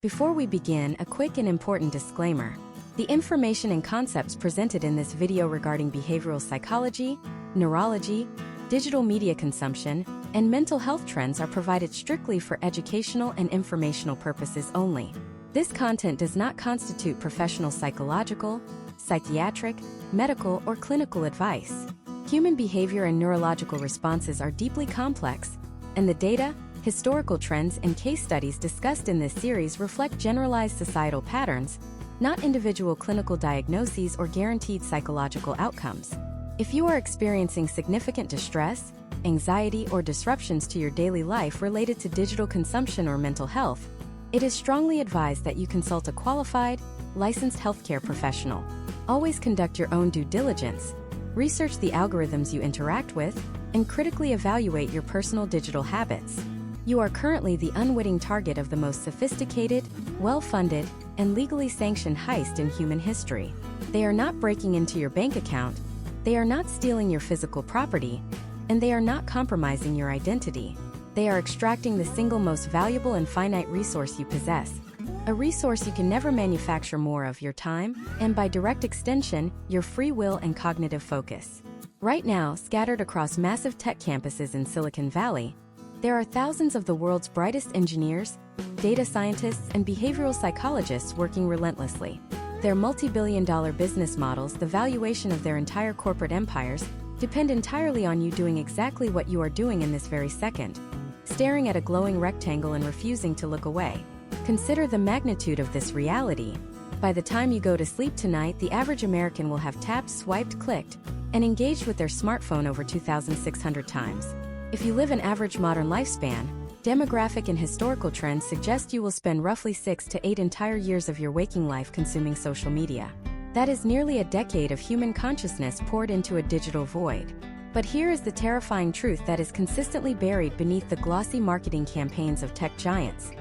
Before we begin, a quick and important disclaimer. The information and concepts presented in this video regarding behavioral psychology, neurology, digital media consumption, and mental health trends are provided strictly for educational and informational purposes only. This content does not constitute professional psychological, psychiatric, medical, or clinical advice. Human behavior and neurological responses are deeply complex, and the data, historical trends, and case studies discussed in this series reflect generalized societal patterns, not individual clinical diagnoses or guaranteed psychological outcomes. If you are experiencing significant distress, anxiety, or disruptions to your daily life related to digital consumption or mental health, it is strongly advised that you consult a qualified, licensed healthcare professional. Always conduct your own due diligence, research the algorithms you interact with, and critically evaluate your personal digital habits. You are currently the unwitting target of the most sophisticated, well-funded, and legally sanctioned heist in human history. They are not breaking into your bank account, they are not stealing your physical property, and they are not compromising your identity. They are extracting the single most valuable and finite resource you possess, a resource you can never manufacture more of: your time, and by direct extension, your free will and cognitive focus. Right now, scattered across massive tech campuses in Silicon Valley, there are thousands of the world's brightest engineers, data scientists, and behavioral psychologists working relentlessly. Their multi-billion-dollar business models, the valuation of their entire corporate empires, depend entirely on you doing exactly what you are doing in this very second, staring at a glowing rectangle and refusing to look away. Consider the magnitude of this reality. By the time you go to sleep tonight, the average American will have tapped, swiped, clicked, and engaged with their smartphone over 2,600 times. If you live an average modern lifespan, demographic and historical trends suggest you will spend roughly 6 to 8 entire years of your waking life consuming social media. That is nearly a decade of human consciousness poured into a digital void. But here is the terrifying truth that is consistently buried beneath the glossy marketing campaigns of tech giants.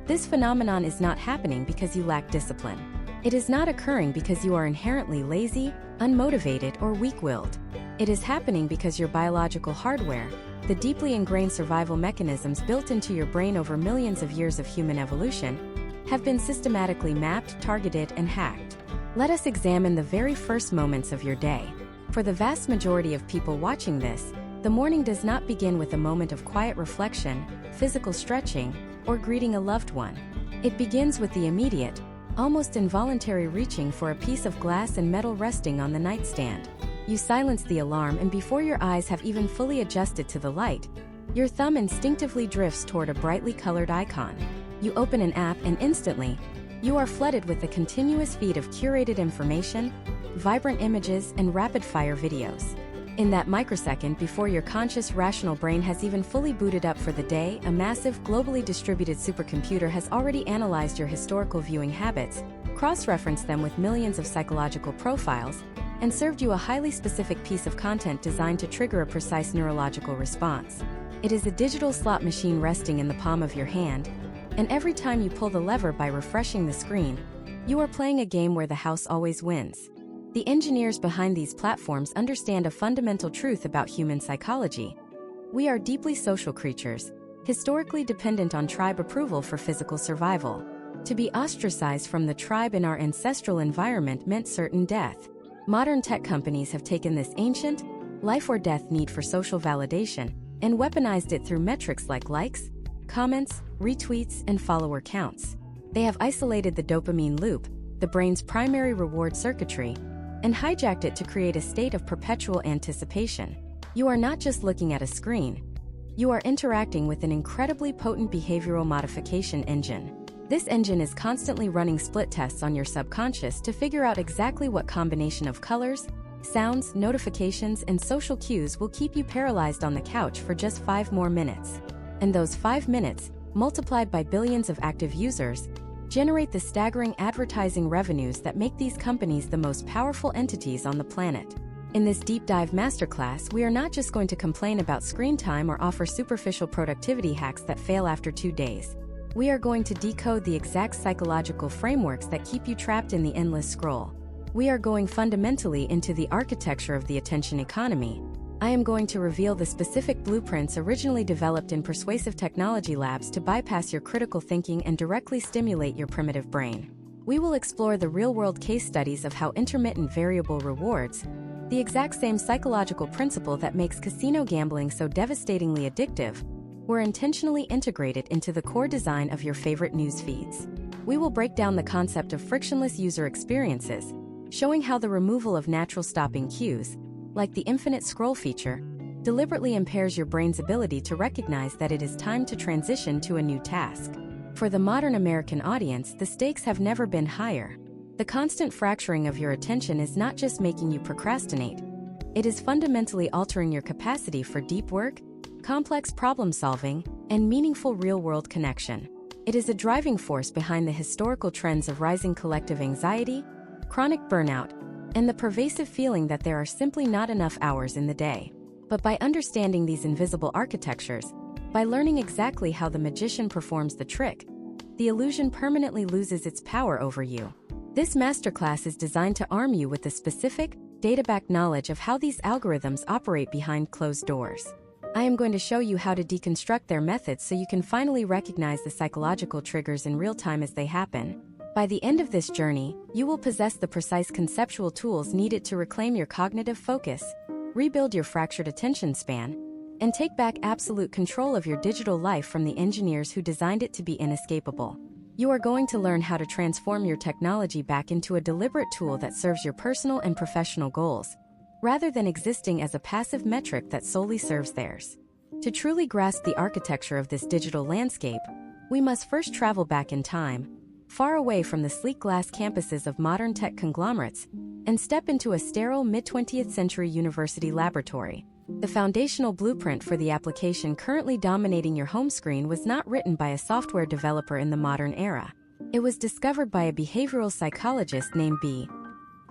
This phenomenon is not happening because you lack discipline. It is not occurring because you are inherently lazy, unmotivated, or weak-willed. It is happening because your biological hardware, the deeply ingrained survival mechanisms built into your brain over millions of years of human evolution, have been systematically mapped, targeted, and hacked. Let us examine the very first moments of your day. For the vast majority of people watching this, the morning does not begin with a moment of quiet reflection, physical stretching, or greeting a loved one. It begins with the immediate, almost involuntary reaching for a piece of glass and metal resting on the nightstand. You silence the alarm, and before your eyes have even fully adjusted to the light, your thumb instinctively drifts toward a brightly colored icon. You open an app, and instantly, you are flooded with a continuous feed of curated information, vibrant images, and rapid-fire videos. In that microsecond before your conscious, rational brain has even fully booted up for the day, a massive, globally distributed supercomputer has already analyzed your historical viewing habits, cross-referenced them with millions of psychological profiles, and served you a highly specific piece of content designed to trigger a precise neurological response. It is a digital slot machine resting in the palm of your hand, and every time you pull the lever by refreshing the screen, you are playing a game where the house always wins. The engineers behind these platforms understand a fundamental truth about human psychology. We are deeply social creatures, historically dependent on tribe approval for physical survival. To be ostracized from the tribe in our ancestral environment meant certain death. Modern tech companies have taken this ancient, life-or-death need for social validation and weaponized it through metrics like likes, comments, retweets, and follower counts. They have isolated the dopamine loop, the brain's primary reward circuitry, and hijacked it to create a state of perpetual anticipation. You are not just looking at a screen. You are interacting with an incredibly potent behavioral modification engine. This engine is constantly running split tests on your subconscious to figure out exactly what combination of colors, sounds, notifications, and social cues will keep you paralyzed on the couch for just 5 more minutes. And those 5 minutes, multiplied by billions of active users, generate the staggering advertising revenues that make these companies the most powerful entities on the planet. In this deep dive masterclass, we are not just going to complain about screen time or offer superficial productivity hacks that fail after 2 days. We are going to decode the exact psychological frameworks that keep you trapped in the endless scroll. We are going fundamentally into the architecture of the attention economy, I am going to reveal the specific blueprints originally developed in persuasive technology labs to bypass your critical thinking and directly stimulate your primitive brain. We will explore the real-world case studies of how intermittent variable rewards, the exact same psychological principle that makes casino gambling so devastatingly addictive, were intentionally integrated into the core design of your favorite news feeds. We will break down the concept of frictionless user experiences, showing how the removal of natural stopping cues, like the infinite scroll feature, deliberately impairs your brain's ability to recognize that it is time to transition to a new task. For the modern American audience, the stakes have never been higher. The constant fracturing of your attention is not just making you procrastinate, it is fundamentally altering your capacity for deep work, complex problem-solving, and meaningful real-world connection. It is a driving force behind the historical trends of rising collective anxiety, chronic burnout, and the pervasive feeling that there are simply not enough hours in the day. But by understanding these invisible architectures, by learning exactly how the magician performs the trick, the illusion permanently loses its power over you. This masterclass is designed to arm you with the specific, data-backed knowledge of how these algorithms operate behind closed doors. I am going to show you how to deconstruct their methods so you can finally recognize the psychological triggers in real time as they happen. By the end of this journey, you will possess the precise conceptual tools needed to reclaim your cognitive focus, rebuild your fractured attention span, and take back absolute control of your digital life from the engineers who designed it to be inescapable. You are going to learn how to transform your technology back into a deliberate tool that serves your personal and professional goals, rather than existing as a passive metric that solely serves theirs. To truly grasp the architecture of this digital landscape, we must first travel back in time, far away from the sleek glass campuses of modern tech conglomerates, and step into a sterile mid-20th century university laboratory. The foundational blueprint for the application currently dominating your home screen was not written by a software developer in the modern era. It was discovered by a behavioral psychologist named B.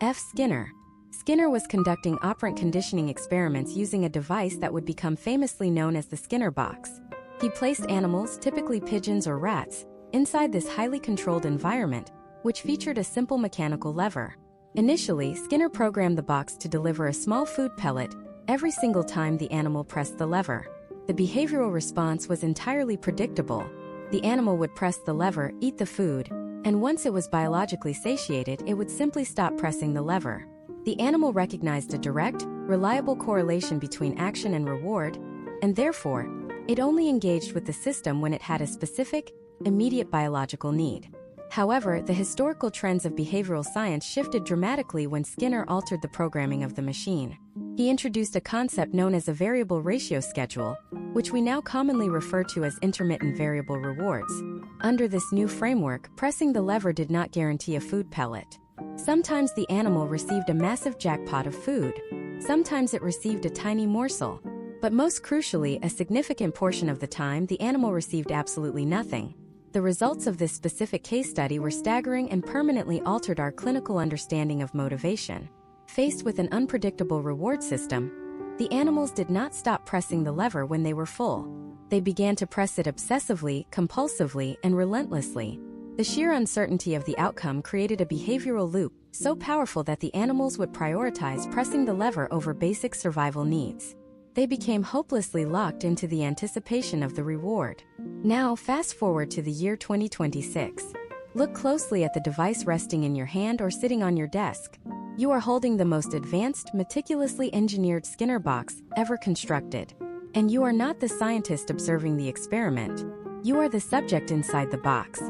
F. Skinner. Skinner was conducting operant conditioning experiments using a device that would become famously known as the Skinner box. He placed animals, typically pigeons or rats, inside this highly controlled environment, which featured a simple mechanical lever. Initially, Skinner programmed the box to deliver a small food pellet every single time the animal pressed the lever. The behavioral response was entirely predictable. The animal would press the lever, eat the food, and once it was biologically satiated, it would simply stop pressing the lever. The animal recognized a direct, reliable correlation between action and reward, and therefore, it only engaged with the system when it had a specific, immediate biological need. However, the historical trends of behavioral science shifted dramatically when Skinner altered the programming of the machine. He introduced a concept known as a variable ratio schedule, which we now commonly refer to as intermittent variable rewards. Under this new framework, pressing the lever did not guarantee a food pellet. Sometimes the animal received a massive jackpot of food. Sometimes it received a tiny morsel. But most crucially, a significant portion of the time, the animal received absolutely nothing. The results of this specific case study were staggering and permanently altered our clinical understanding of motivation. Faced with an unpredictable reward system, the animals did not stop pressing the lever when they were full. They began to press it obsessively, compulsively, and relentlessly. The sheer uncertainty of the outcome created a behavioral loop so powerful that the animals would prioritize pressing the lever over basic survival needs. They became hopelessly locked into the anticipation of the reward. Now, fast forward to the year 2026. Look closely at the device resting in your hand or sitting on your desk. You are holding the most advanced, meticulously engineered Skinner box ever constructed. And you are not the scientist observing the experiment. You are the subject inside the box.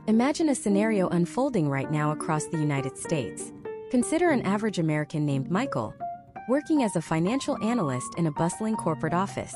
Imagine a scenario unfolding right now across the United States. Consider an average American named Michael, working as a financial analyst in a bustling corporate office.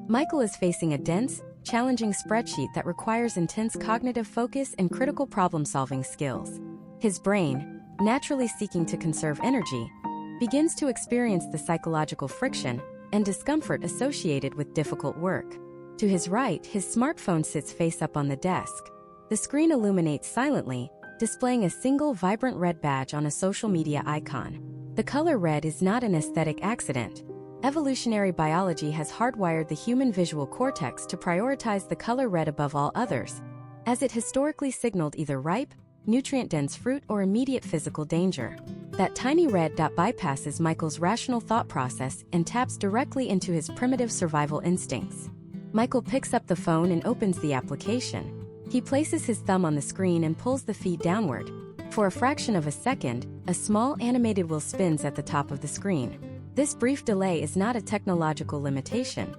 Michael is facing a dense, challenging spreadsheet that requires intense cognitive focus and critical problem-solving skills. His brain, naturally seeking to conserve energy, begins to experience the psychological friction and discomfort associated with difficult work. To his right, his smartphone sits face up on the desk. The screen illuminates silently, displaying a single vibrant red badge on a social media icon. The color red is not an aesthetic accident. Evolutionary biology has hardwired the human visual cortex to prioritize the color red above all others, as it historically signaled either ripe, nutrient-dense fruit or immediate physical danger. That tiny red dot bypasses Michael's rational thought process and taps directly into his primitive survival instincts. Michael picks up the phone and opens the application. He places his thumb on the screen and pulls the feed downward. For a fraction of a second, a small animated wheel spins at the top of the screen. This brief delay is not a technological limitation.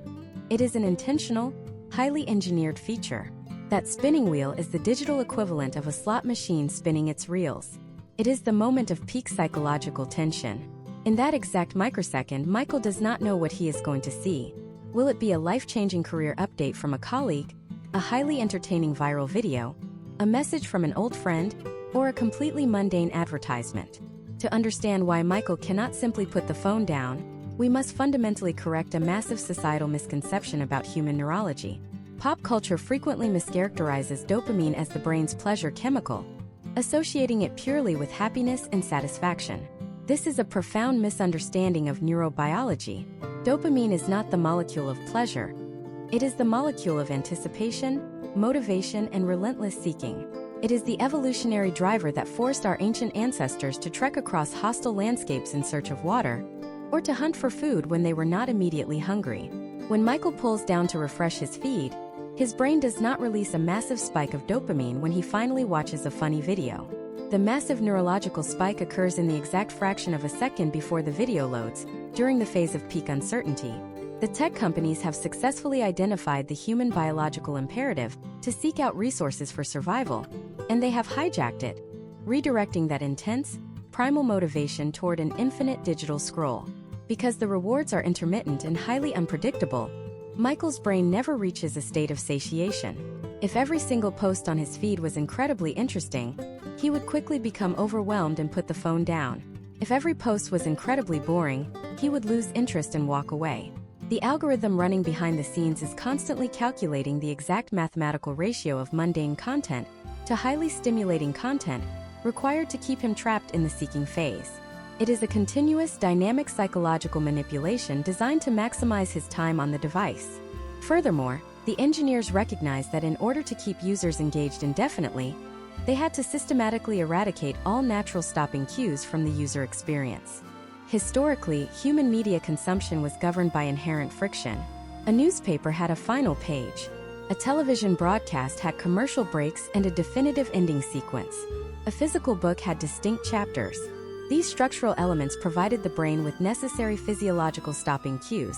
It is an intentional, highly engineered feature. That spinning wheel is the digital equivalent of a slot machine spinning its reels. It is the moment of peak psychological tension. In that exact microsecond, Michael does not know what he is going to see. Will it be a life-changing career update from a colleague, a highly entertaining viral video, a message from an old friend, or a completely mundane advertisement? To understand why Michael cannot simply put the phone down, we must fundamentally correct a massive societal misconception about human neurology. Pop culture frequently mischaracterizes dopamine as the brain's pleasure chemical, associating it purely with happiness and satisfaction. This is a profound misunderstanding of neurobiology. Dopamine is not the molecule of pleasure. It is the molecule of anticipation, motivation, and relentless seeking. It is the evolutionary driver that forced our ancient ancestors to trek across hostile landscapes in search of water, or to hunt for food when they were not immediately hungry. When Michael pulls down to refresh his feed, his brain does not release a massive spike of dopamine when he finally watches a funny video. The massive neurological spike occurs in the exact fraction of a second before the video loads, during the phase of peak uncertainty. The tech companies have successfully identified the human biological imperative to seek out resources for survival, and they have hijacked it, redirecting that intense, primal motivation toward an infinite digital scroll. Because the rewards are intermittent and highly unpredictable, Michael's brain never reaches a state of satiation. If every single post on his feed was incredibly interesting, he would quickly become overwhelmed and put the phone down. If every post was incredibly boring, he would lose interest and walk away. The algorithm running behind the scenes is constantly calculating the exact mathematical ratio of mundane content to highly stimulating content required to keep him trapped in the seeking phase. It is a continuous, dynamic psychological manipulation designed to maximize his time on the device. Furthermore, the engineers recognized that in order to keep users engaged indefinitely, they had to systematically eradicate all natural stopping cues from the user experience. Historically, human media consumption was governed by inherent friction. A newspaper had a final page. A television broadcast had commercial breaks and a definitive ending sequence. A physical book had distinct chapters. These structural elements provided the brain with necessary physiological stopping cues,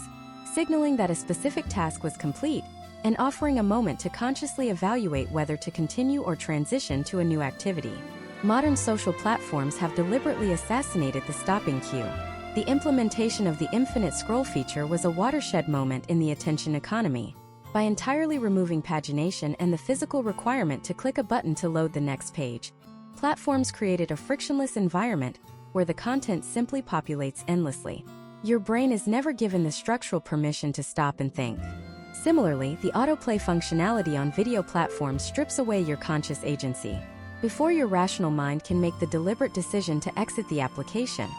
signaling that a specific task was complete and offering a moment to consciously evaluate whether to continue or transition to a new activity. Modern social platforms have deliberately assassinated the stopping cue. The implementation of the infinite scroll feature was a watershed moment in the attention economy. By entirely removing pagination and the physical requirement to click a button to load the next page, platforms created a frictionless environment where the content simply populates endlessly. Your brain is never given the structural permission to stop and think. Similarly, the autoplay functionality on video platforms strips away your conscious agency. Before your rational mind can make the deliberate decision to exit the application,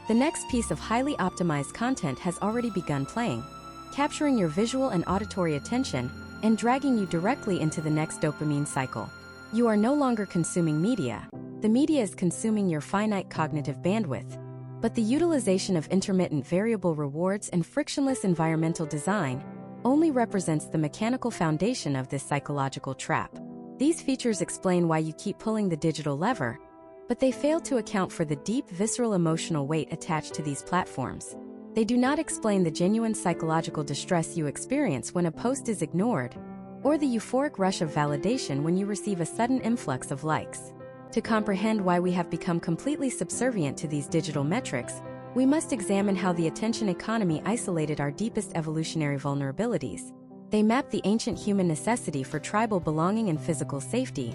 the next piece of highly optimized content has already begun playing, capturing your visual and auditory attention and dragging you directly into the next dopamine cycle. You are no longer consuming media. The media is consuming your finite cognitive bandwidth. But the utilization of intermittent variable rewards and frictionless environmental design only represents the mechanical foundation of this psychological trap. These features explain why you keep pulling the digital lever, but they fail to account for the deep visceral emotional weight attached to these platforms. They do not explain the genuine psychological distress you experience when a post is ignored, or the euphoric rush of validation when you receive a sudden influx of likes. To comprehend why we have become completely subservient to these digital metrics, we must examine how the attention economy isolated our deepest evolutionary vulnerabilities. They mapped the ancient human necessity for tribal belonging and physical safety,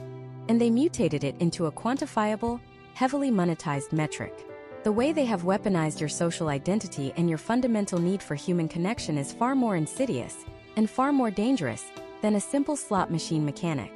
and they mutated it into a quantifiable, heavily monetized metric. The way they have weaponized your social identity and your fundamental need for human connection is far more insidious and far more dangerous than a simple slot machine mechanic.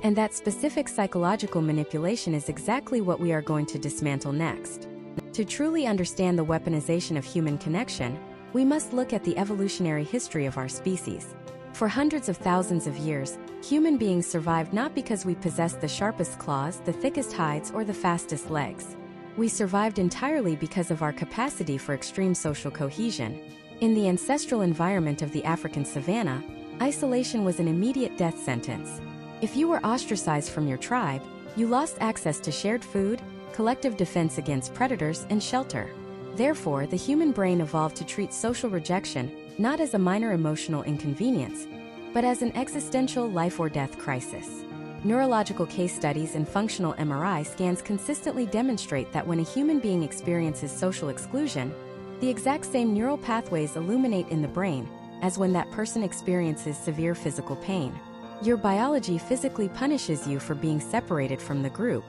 And that specific psychological manipulation is exactly what we are going to dismantle next. To truly understand the weaponization of human connection, we must look at the evolutionary history of our species. For hundreds of thousands of years, human beings survived not because we possessed the sharpest claws, the thickest hides, or the fastest legs. We survived entirely because of our capacity for extreme social cohesion. In the ancestral environment of the African savanna, isolation was an immediate death sentence. If you were ostracized from your tribe, you lost access to shared food, collective defense against predators, and shelter. Therefore, the human brain evolved to treat social rejection not as a minor emotional inconvenience, but as an existential life-or-death crisis. Neurological case studies and functional MRI scans consistently demonstrate that when a human being experiences social exclusion, the exact same neural pathways illuminate in the brain as when that person experiences severe physical pain. Your biology physically punishes you for being separated from the group.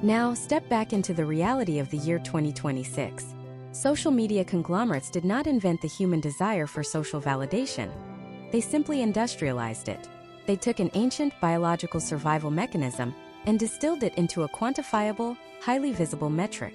Now, step back into the reality of the year 2026. Social media conglomerates did not invent the human desire for social validation. They simply industrialized it. They took an ancient biological survival mechanism and distilled it into a quantifiable, highly visible metric.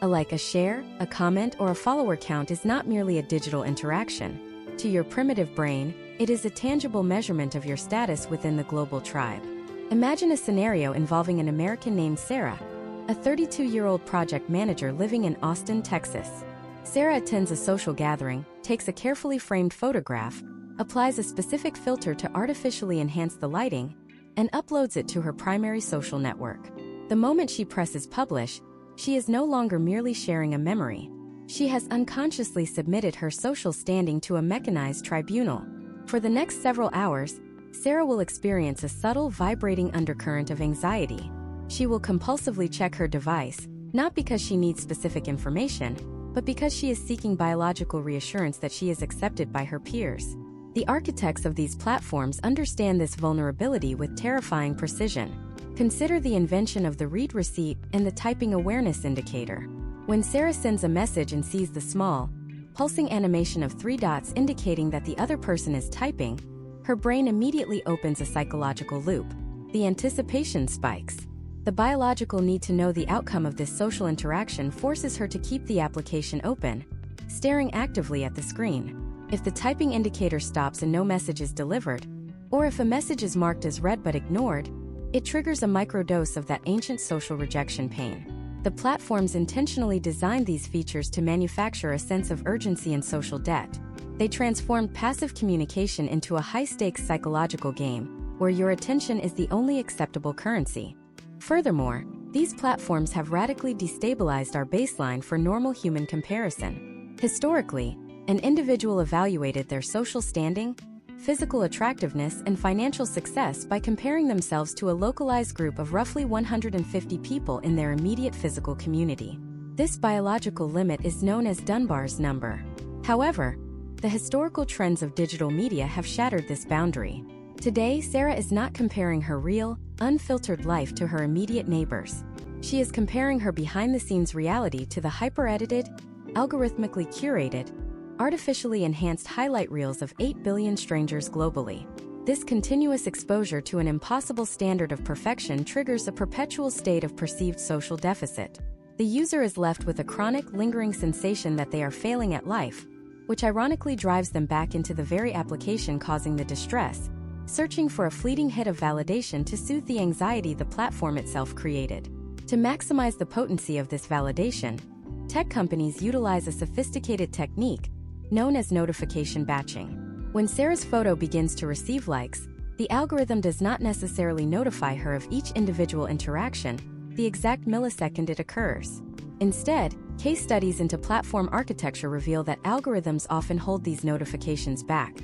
A share, a comment, or a follower count is not merely a digital interaction. To your primitive brain, it is a tangible measurement of your status within the global tribe. Imagine a scenario involving an American named Sarah, a 32-year-old project manager living in Austin, Texas. Sarah attends a social gathering, takes a carefully framed photograph, applies a specific filter to artificially enhance the lighting, and uploads it to her primary social network. The moment she presses publish, she is no longer merely sharing a memory. She has unconsciously submitted her social standing to a mechanized tribunal. For the next several hours, Sarah will experience a subtle vibrating undercurrent of anxiety. She will compulsively check her device, not because she needs specific information, but because she is seeking biological reassurance that she is accepted by her peers. The architects of these platforms understand this vulnerability with terrifying precision. Consider the invention of the read receipt and the typing awareness indicator. When Sarah sends a message and sees the small, pulsing animation of 3 dots indicating that the other person is typing, her brain immediately opens a psychological loop. The anticipation spikes. The biological need to know the outcome of this social interaction forces her to keep the application open, staring actively at the screen. If the typing indicator stops and no message is delivered, or if a message is marked as read but ignored, it triggers a microdose of that ancient social rejection pain. The platforms intentionally designed these features to manufacture a sense of urgency and social debt. They transformed passive communication into a high-stakes psychological game, where your attention is the only acceptable currency. Furthermore, these platforms have radically destabilized our baseline for normal human comparison. Historically, an individual evaluated their social standing, physical attractiveness, and financial success by comparing themselves to a localized group of roughly 150 people in their immediate physical community. This biological limit is known as Dunbar's number. However, the historical trends of digital media have shattered this boundary. Today, Sarah is not comparing her real, unfiltered life to her immediate neighbors. She is comparing her behind-the-scenes reality to the hyper-edited, algorithmically curated, artificially enhanced highlight reels of 8 billion strangers globally. This continuous exposure to an impossible standard of perfection triggers a perpetual state of perceived social deficit. The user is left with a chronic, lingering sensation that they are failing at life, which ironically drives them back into the very application causing the distress, searching for a fleeting hit of validation to soothe the anxiety the platform itself created. To maximize the potency of this validation, tech companies utilize a sophisticated technique known as notification batching. When Sarah's photo begins to receive likes, the algorithm does not necessarily notify her of each individual interaction, the exact millisecond it occurs. Instead, case studies into platform architecture reveal that algorithms often hold these notifications back,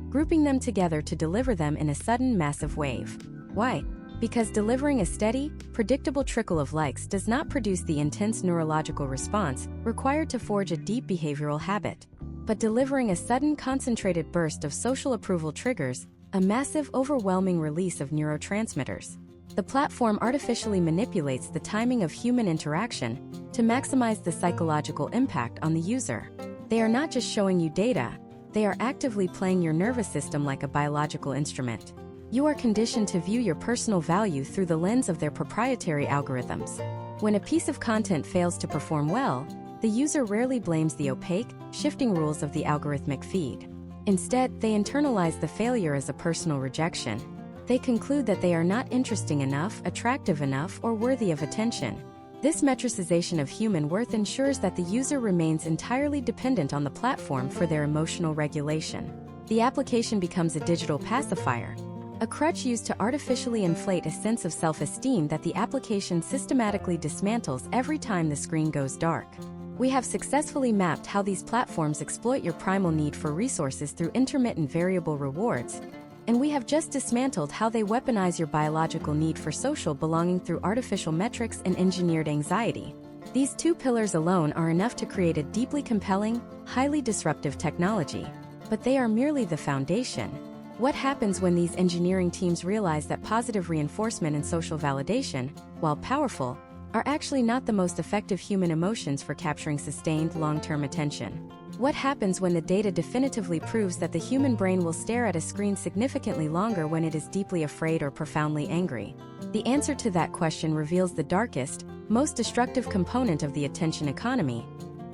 grouping them together to deliver them in a sudden, massive wave. Why? Because delivering a steady, predictable trickle of likes does not produce the intense neurological response required to forge a deep behavioral habit. But delivering a sudden, concentrated burst of social approval triggers a massive, overwhelming release of neurotransmitters. The platform artificially manipulates the timing of human interaction to maximize the psychological impact on the user. They are not just showing you data, they are actively playing your nervous system like a biological instrument. You are conditioned to view your personal value through the lens of their proprietary algorithms. When a piece of content fails to perform well, the user rarely blames the opaque, shifting rules of the algorithmic feed. Instead, they internalize the failure as a personal rejection. They conclude that they are not interesting enough, attractive enough, or worthy of attention. This metricization of human worth ensures that the user remains entirely dependent on the platform for their emotional regulation. The application becomes a digital pacifier, a crutch used to artificially inflate a sense of self-esteem that the application systematically dismantles every time the screen goes dark. We have successfully mapped how these platforms exploit your primal need for resources through intermittent variable rewards, and we have just dismantled how they weaponize your biological need for social belonging through artificial metrics and engineered anxiety. These two pillars alone are enough to create a deeply compelling, highly disruptive technology, but they are merely the foundation. What happens when these engineering teams realize that positive reinforcement and social validation, while powerful, are actually not the most effective human emotions for capturing sustained, long-term attention? What happens when the data definitively proves that the human brain will stare at a screen significantly longer when it is deeply afraid or profoundly angry? The answer to that question reveals the darkest, most destructive component of the attention economy,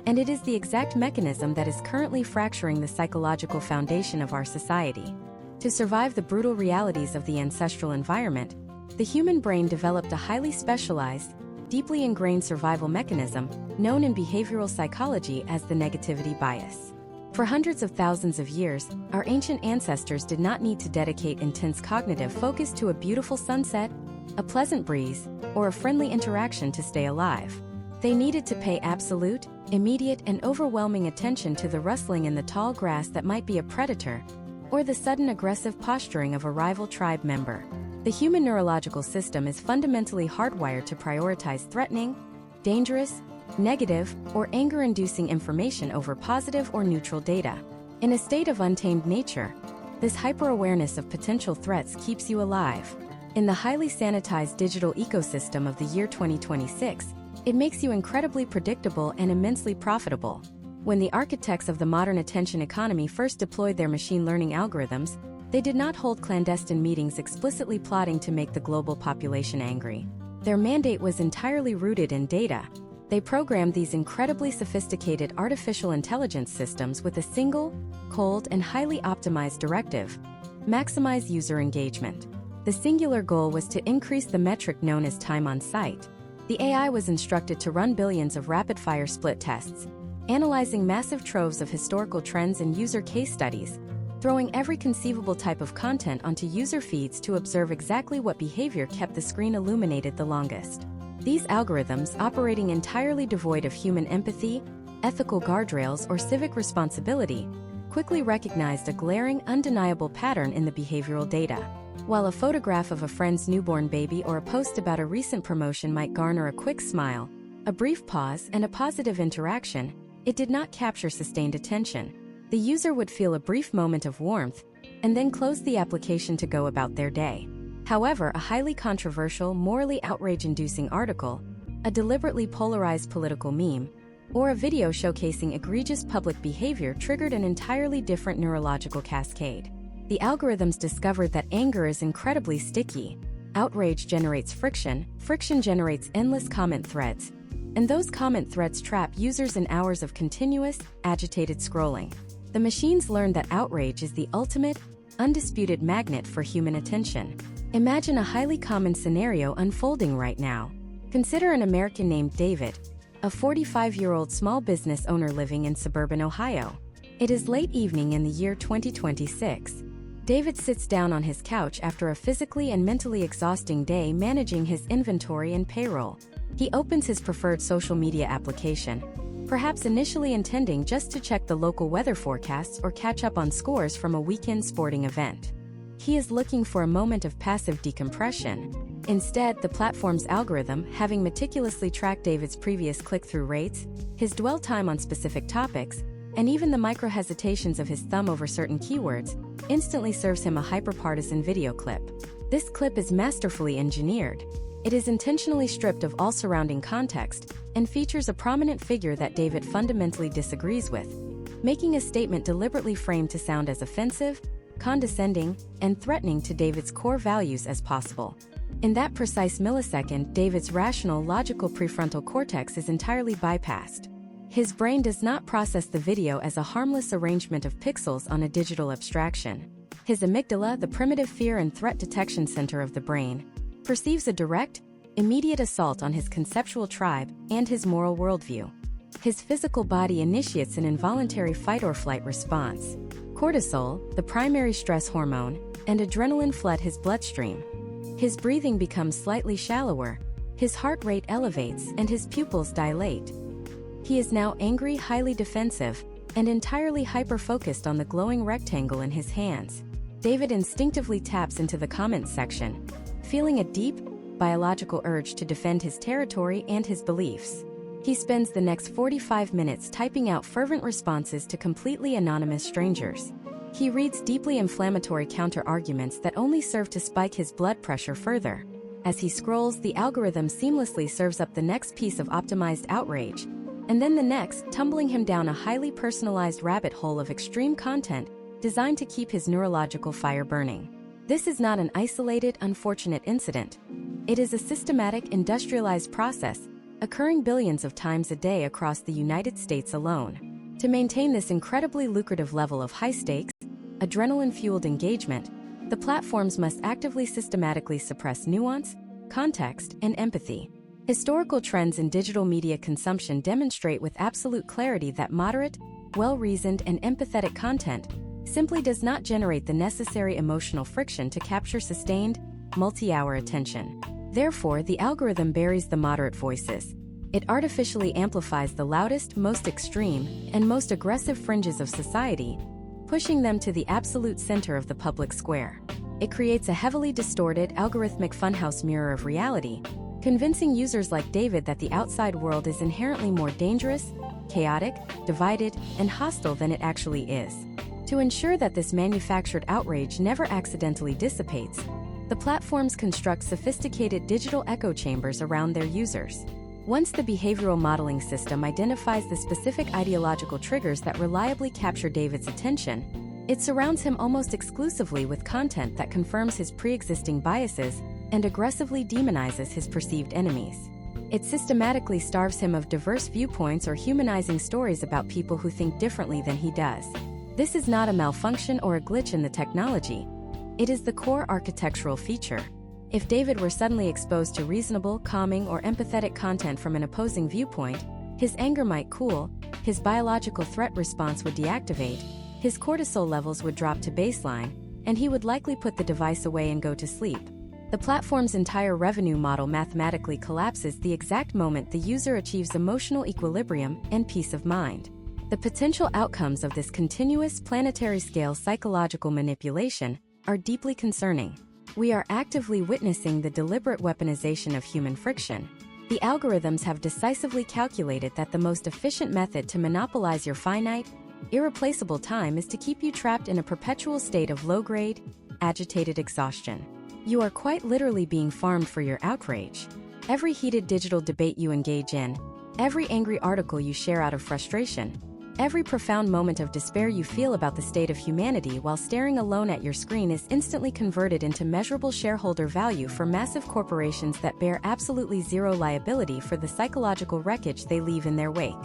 and it is the exact mechanism that is currently fracturing the psychological foundation of our society. To survive the brutal realities of the ancestral environment, the human brain developed a highly specialized, deeply ingrained survival mechanism known in behavioral psychology as the negativity bias. For hundreds of thousands of years, our ancient ancestors did not need to dedicate intense cognitive focus to a beautiful sunset, a pleasant breeze, or a friendly interaction to stay alive. They needed to pay absolute, immediate, and overwhelming attention to the rustling in the tall grass that might be a predator, or the sudden aggressive posturing of a rival tribe member. The human neurological system is fundamentally hardwired to prioritize threatening, dangerous, negative, or anger-inducing information over positive or neutral data. In a state of untamed nature, this hyper-awareness of potential threats keeps you alive. In the highly sanitized digital ecosystem of the year 2026, it makes you incredibly predictable and immensely profitable. When the architects of the modern attention economy first deployed their machine learning algorithms, they did not hold clandestine meetings explicitly plotting to make the global population angry. Their mandate was entirely rooted in data. They programmed these incredibly sophisticated artificial intelligence systems with a single, cold, and highly optimized directive: maximize user engagement. The singular goal was to increase the metric known as time on site. The AI was instructed to run billions of rapid-fire split tests, analyzing massive troves of historical trends and user case studies, throwing every conceivable type of content onto user feeds to observe exactly what behavior kept the screen illuminated the longest. These algorithms, operating entirely devoid of human empathy, ethical guardrails, or civic responsibility, quickly recognized a glaring, undeniable pattern in the behavioral data. While a photograph of a friend's newborn baby or a post about a recent promotion might garner a quick smile, a brief pause, and a positive interaction, it did not capture sustained attention. The user would feel a brief moment of warmth, and then close the application to go about their day. However, a highly controversial, morally outrage-inducing article, a deliberately polarized political meme, or a video showcasing egregious public behavior triggered an entirely different neurological cascade. The algorithms discovered that anger is incredibly sticky. Outrage generates friction, friction generates endless comment threads, and those comment threads trap users in hours of continuous, agitated scrolling. The machines learned that outrage is the ultimate, undisputed magnet for human attention. Imagine a highly common scenario unfolding right now. Consider an American named David, a 45-year-old small business owner living in suburban Ohio. It is late evening in the year 2026. David sits down on his couch after a physically and mentally exhausting day managing his inventory and payroll. He opens his preferred social media application, perhaps initially intending just to check the local weather forecasts or catch up on scores from a weekend sporting event. He is looking for a moment of passive decompression. Instead, the platform's algorithm, having meticulously tracked David's previous click-through rates, his dwell time on specific topics, and even the micro-hesitations of his thumb over certain keywords, instantly serves him a hyper-partisan video clip. This clip is masterfully engineered. It is intentionally stripped of all surrounding context and features a prominent figure that David fundamentally disagrees with, making a statement deliberately framed to sound as offensive, condescending, and threatening to David's core values as possible. In that precise millisecond, David's rational, logical prefrontal cortex is entirely bypassed. His brain does not process the video as a harmless arrangement of pixels on a digital abstraction. His amygdala, the primitive fear and threat detection center of the brain, perceives a direct, immediate assault on his conceptual tribe and his moral worldview. His physical body initiates an involuntary fight-or-flight response. Cortisol, the primary stress hormone, and adrenaline flood his bloodstream. His breathing becomes slightly shallower, his heart rate elevates, and his pupils dilate. He is now angry, highly defensive, and entirely hyper-focused on the glowing rectangle in his hands. David instinctively taps into the comments section, feeling a deep, biological urge to defend his territory and his beliefs. He spends the next 45 minutes typing out fervent responses to completely anonymous strangers. He reads deeply inflammatory counter-arguments that only serve to spike his blood pressure further. As he scrolls, the algorithm seamlessly serves up the next piece of optimized outrage, and then the next, tumbling him down a highly personalized rabbit hole of extreme content designed to keep his neurological fire burning. This is not an isolated, unfortunate incident. It is a systematic, industrialized process, occurring billions of times a day across the United States alone. To maintain this incredibly lucrative level of high-stakes, adrenaline-fueled engagement, the platforms must actively systematically suppress nuance, context, and empathy. Historical trends in digital media consumption demonstrate with absolute clarity that moderate, well-reasoned, and empathetic content simply does not generate the necessary emotional friction to capture sustained, multi-hour attention. Therefore, the algorithm buries the moderate voices. It artificially amplifies the loudest, most extreme, and most aggressive fringes of society, pushing them to the absolute center of the public square. It creates a heavily distorted, algorithmic funhouse mirror of reality, convincing users like David that the outside world is inherently more dangerous, chaotic, divided, and hostile than it actually is. To ensure that this manufactured outrage never accidentally dissipates, the platforms construct sophisticated digital echo chambers around their users. Once the behavioral modeling system identifies the specific ideological triggers that reliably capture David's attention, it surrounds him almost exclusively with content that confirms his pre-existing biases and aggressively demonizes his perceived enemies. It systematically starves him of diverse viewpoints or humanizing stories about people who think differently than he does. This is not a malfunction or a glitch in the technology. It is the core architectural feature. If David were suddenly exposed to reasonable, calming, or empathetic content from an opposing viewpoint, his anger might cool, his biological threat response would deactivate, his cortisol levels would drop to baseline, and he would likely put the device away and go to sleep. The platform's entire revenue model mathematically collapses the exact moment the user achieves emotional equilibrium and peace of mind. The potential outcomes of this continuous planetary-scale psychological manipulation are deeply concerning. We are actively witnessing the deliberate weaponization of human friction. The algorithms have decisively calculated that the most efficient method to monopolize your finite, irreplaceable time is to keep you trapped in a perpetual state of low-grade, agitated exhaustion. You are quite literally being farmed for your outrage. Every heated digital debate you engage in, every angry article you share out of frustration, every profound moment of despair you feel about the state of humanity while staring alone at your screen is instantly converted into measurable shareholder value for massive corporations that bear absolutely zero liability for the psychological wreckage they leave in their wake.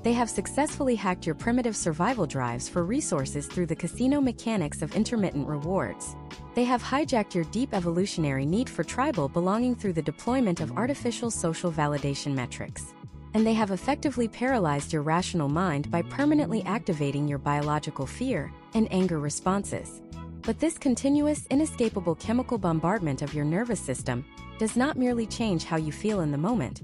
They have successfully hacked your primitive survival drives for resources through the casino mechanics of intermittent rewards. They have hijacked your deep evolutionary need for tribal belonging through the deployment of artificial social validation metrics. And they have effectively paralyzed your rational mind by permanently activating your biological fear and anger responses. But this continuous, inescapable chemical bombardment of your nervous system does not merely change how you feel in the moment.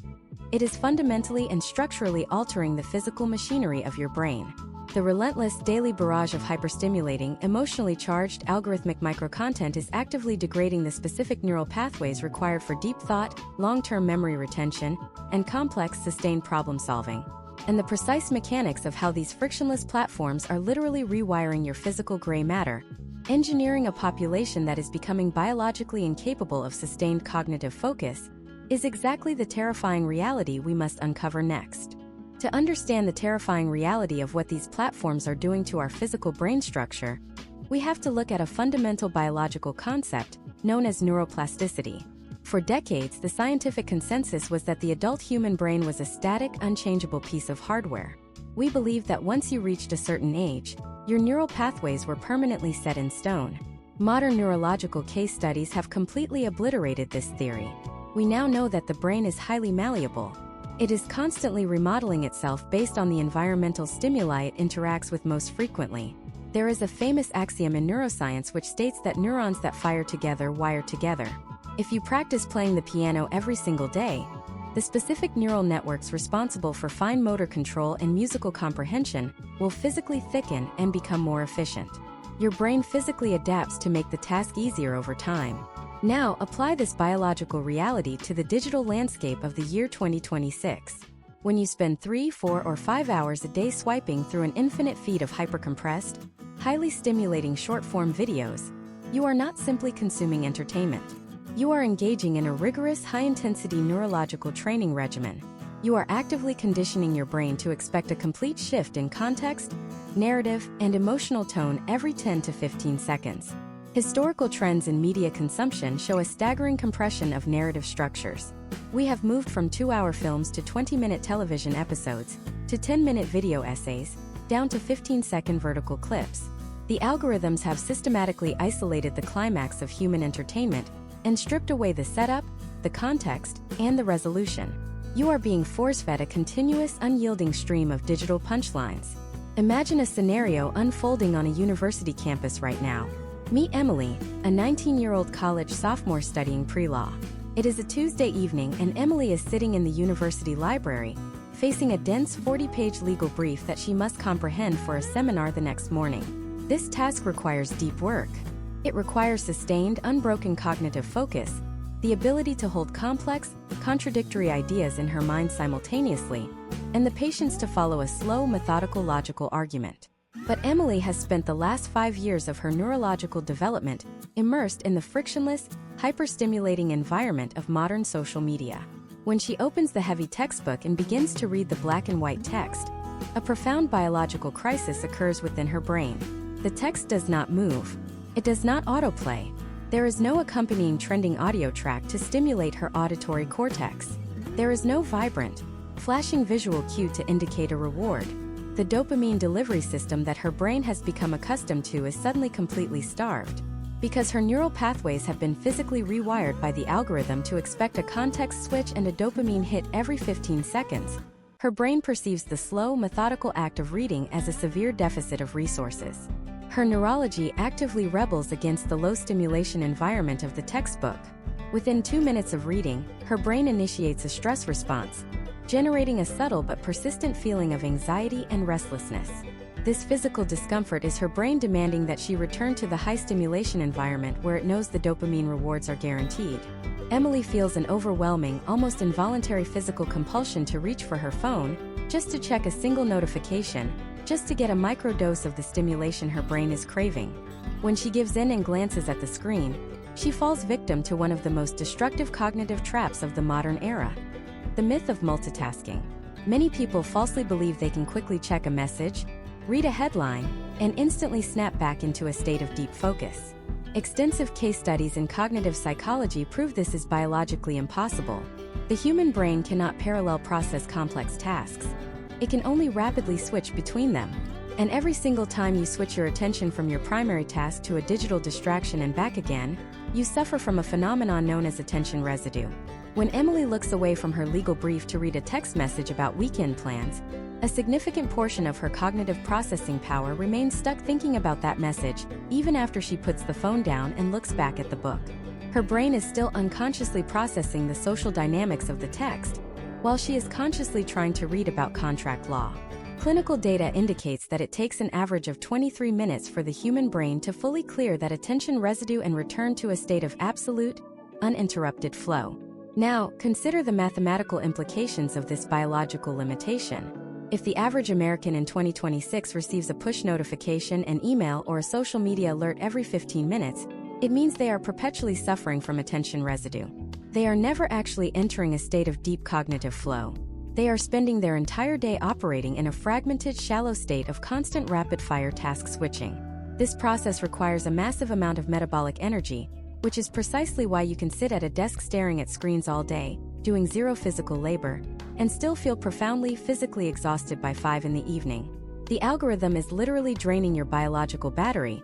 It is fundamentally and structurally altering the physical machinery of your brain. The relentless daily barrage of hyperstimulating, emotionally charged, algorithmic microcontent is actively degrading the specific neural pathways required for deep thought, long-term memory retention, and complex, sustained problem-solving. And the precise mechanics of how these frictionless platforms are literally rewiring your physical gray matter, engineering a population that is becoming biologically incapable of sustained cognitive focus, is exactly the terrifying reality we must uncover next. To understand the terrifying reality of what these platforms are doing to our physical brain structure, we have to look at a fundamental biological concept known as neuroplasticity. For decades, the scientific consensus was that the adult human brain was a static, unchangeable piece of hardware. We believed that once you reached a certain age, your neural pathways were permanently set in stone. Modern neurological case studies have completely obliterated this theory. We now know that the brain is highly malleable. It is constantly remodeling itself based on the environmental stimuli it interacts with most frequently. There is a famous axiom in neuroscience which states that neurons that fire together wire together. If you practice playing the piano every single day, the specific neural networks responsible for fine motor control and musical comprehension will physically thicken and become more efficient. Your brain physically adapts to make the task easier over time. Now, apply this biological reality to the digital landscape of the year 2026. When you spend 3, 4, or 5 hours a day swiping through an infinite feed of hypercompressed, highly stimulating short-form videos, you are not simply consuming entertainment. You are engaging in a rigorous, high-intensity neurological training regimen. You are actively conditioning your brain to expect a complete shift in context, narrative, and emotional tone every 10 to 15 seconds. Historical trends in media consumption show a staggering compression of narrative structures. We have moved from 2-hour films to 20-minute television episodes, to 10-minute video essays, down to 15-second vertical clips. The algorithms have systematically isolated the climax of human entertainment and stripped away the setup, the context, and the resolution. You are being force-fed a continuous, unyielding stream of digital punchlines. Imagine a scenario unfolding on a university campus right now. Meet Emily, a 19-year-old college sophomore studying pre-law. It is a Tuesday evening and Emily is sitting in the university library, facing a dense 40-page legal brief that she must comprehend for a seminar the next morning. This task requires deep work. It requires sustained, unbroken cognitive focus, the ability to hold complex, contradictory ideas in her mind simultaneously, and the patience to follow a slow, methodical, logical argument. But Emily has spent the last 5 years of her neurological development immersed in the frictionless, hyper-stimulating environment of modern social media. When she opens the heavy textbook and begins to read the black and white text, a profound biological crisis occurs within her brain. The text does not move. It does not autoplay. There is no accompanying trending audio track to stimulate her auditory cortex. There is no vibrant, flashing visual cue to indicate a reward. The dopamine delivery system that her brain has become accustomed to is suddenly completely starved. Because her neural pathways have been physically rewired by the algorithm to expect a context switch and a dopamine hit every 15 seconds, her brain perceives the slow, methodical act of reading as a severe deficit of resources. Her neurology actively rebels against the low-stimulation environment of the textbook. Within 2 minutes of reading, her brain initiates a stress response, generating a subtle but persistent feeling of anxiety and restlessness. This physical discomfort is her brain demanding that she return to the high-stimulation environment where it knows the dopamine rewards are guaranteed. Emily feels an overwhelming, almost involuntary physical compulsion to reach for her phone, just to check a single notification, just to get a microdose of the stimulation her brain is craving. When she gives in and glances at the screen, she falls victim to one of the most destructive cognitive traps of the modern era: the myth of multitasking. Many people falsely believe they can quickly check a message, read a headline, and instantly snap back into a state of deep focus. Extensive case studies in cognitive psychology prove this is biologically impossible. The human brain cannot parallel process complex tasks. It can only rapidly switch between them. And every single time you switch your attention from your primary task to a digital distraction and back again, you suffer from a phenomenon known as attention residue. When Emily looks away from her legal brief to read a text message about weekend plans, a significant portion of her cognitive processing power remains stuck thinking about that message, even after she puts the phone down and looks back at the book. Her brain is still unconsciously processing the social dynamics of the text, while she is consciously trying to read about contract law. Clinical data indicates that it takes an average of 23 minutes for the human brain to fully clear that attention residue and return to a state of absolute, uninterrupted flow. Now, consider the mathematical implications of this biological limitation. If the average American in 2026 receives a push notification, an email, or a social media alert every 15 minutes, it means they are perpetually suffering from attention residue. They are never actually entering a state of deep cognitive flow. They are spending their entire day operating in a fragmented, shallow state of constant rapid-fire task switching. This process requires a massive amount of metabolic energy, which is precisely why you can sit at a desk staring at screens all day, doing zero physical labor, and still feel profoundly physically exhausted by 5 in the evening. The algorithm is literally draining your biological battery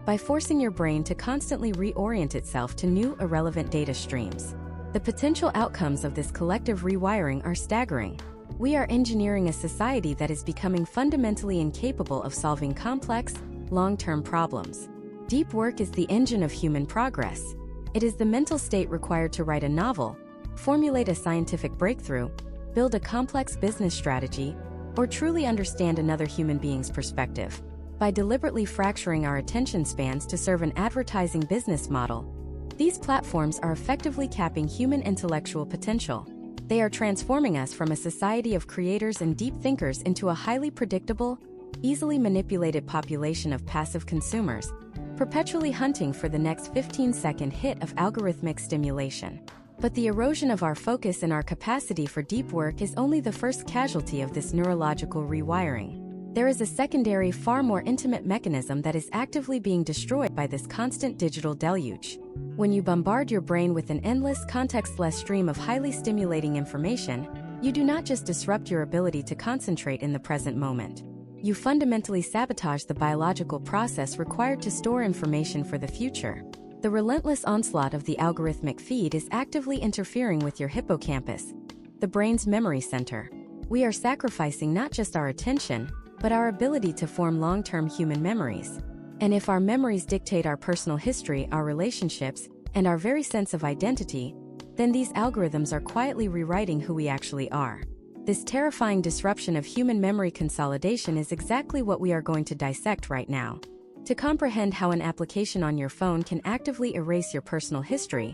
by forcing your brain to constantly reorient itself to new, irrelevant data streams. The potential outcomes of this collective rewiring are staggering. We are engineering a society that is becoming fundamentally incapable of solving complex, long-term problems. Deep work is the engine of human progress. It is the mental state required to write a novel, formulate a scientific breakthrough, build a complex business strategy, or truly understand another human being's perspective. By deliberately fracturing our attention spans to serve an advertising business model, these platforms are effectively capping human intellectual potential. They are transforming us from a society of creators and deep thinkers into a highly predictable, easily manipulated population of passive consumers, perpetually hunting for the next 15-second hit of algorithmic stimulation. But the erosion of our focus and our capacity for deep work is only the first casualty of this neurological rewiring. There is a secondary, far more intimate mechanism that is actively being destroyed by this constant digital deluge. When you bombard your brain with an endless, context-less stream of highly stimulating information, you do not just disrupt your ability to concentrate in the present moment. You fundamentally sabotage the biological process required to store information for the future. The relentless onslaught of the algorithmic feed is actively interfering with your hippocampus, the brain's memory center. We are sacrificing not just our attention, but our ability to form long-term human memories. And if our memories dictate our personal history, our relationships, and our very sense of identity, then these algorithms are quietly rewriting who we actually are. This terrifying disruption of human memory consolidation is exactly what we are going to dissect right now. To comprehend how an application on your phone can actively erase your personal history,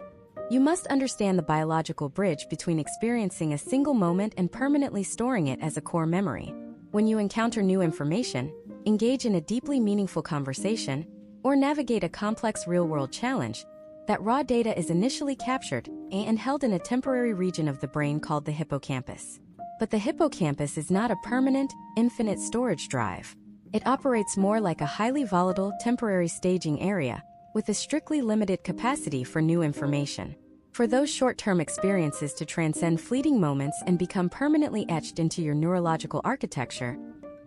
you must understand the biological bridge between experiencing a single moment and permanently storing it as a core memory. When you encounter new information, engage in a deeply meaningful conversation, or navigate a complex real-world challenge, that raw data is initially captured and held in a temporary region of the brain called the hippocampus. But the hippocampus is not a permanent, infinite storage drive. It operates more like a highly volatile, temporary staging area, with a strictly limited capacity for new information. For those short-term experiences to transcend fleeting moments and become permanently etched into your neurological architecture,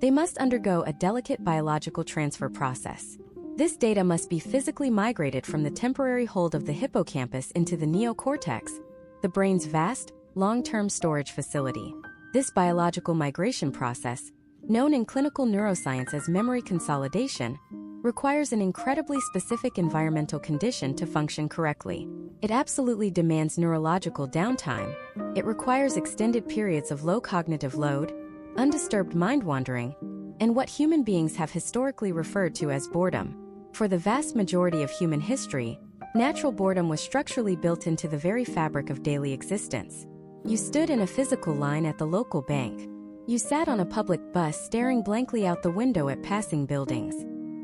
they must undergo a delicate biological transfer process. This data must be physically migrated from the temporary hold of the hippocampus into the neocortex, the brain's vast, long-term storage facility. This biological migration process, known in clinical neuroscience as memory consolidation, requires an incredibly specific environmental condition to function correctly. It absolutely demands neurological downtime. It requires extended periods of low cognitive load, undisturbed mind-wandering, and what human beings have historically referred to as boredom. For the vast majority of human history, natural boredom was structurally built into the very fabric of daily existence. You stood in a physical line at the local bank. You sat on a public bus staring blankly out the window at passing buildings.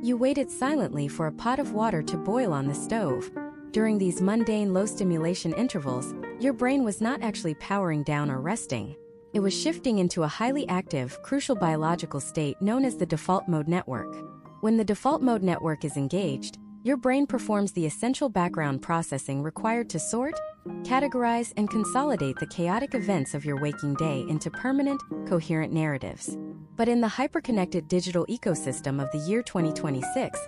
You waited silently for a pot of water to boil on the stove. During these mundane, low-stimulation intervals, your brain was not actually powering down or resting. It was shifting into a highly active, crucial biological state known as the default mode network. When the default mode network is engaged, your brain performs the essential background processing required to sort, categorize, and consolidate the chaotic events of your waking day into permanent, coherent narratives. But in the hyperconnected digital ecosystem of the year 2026,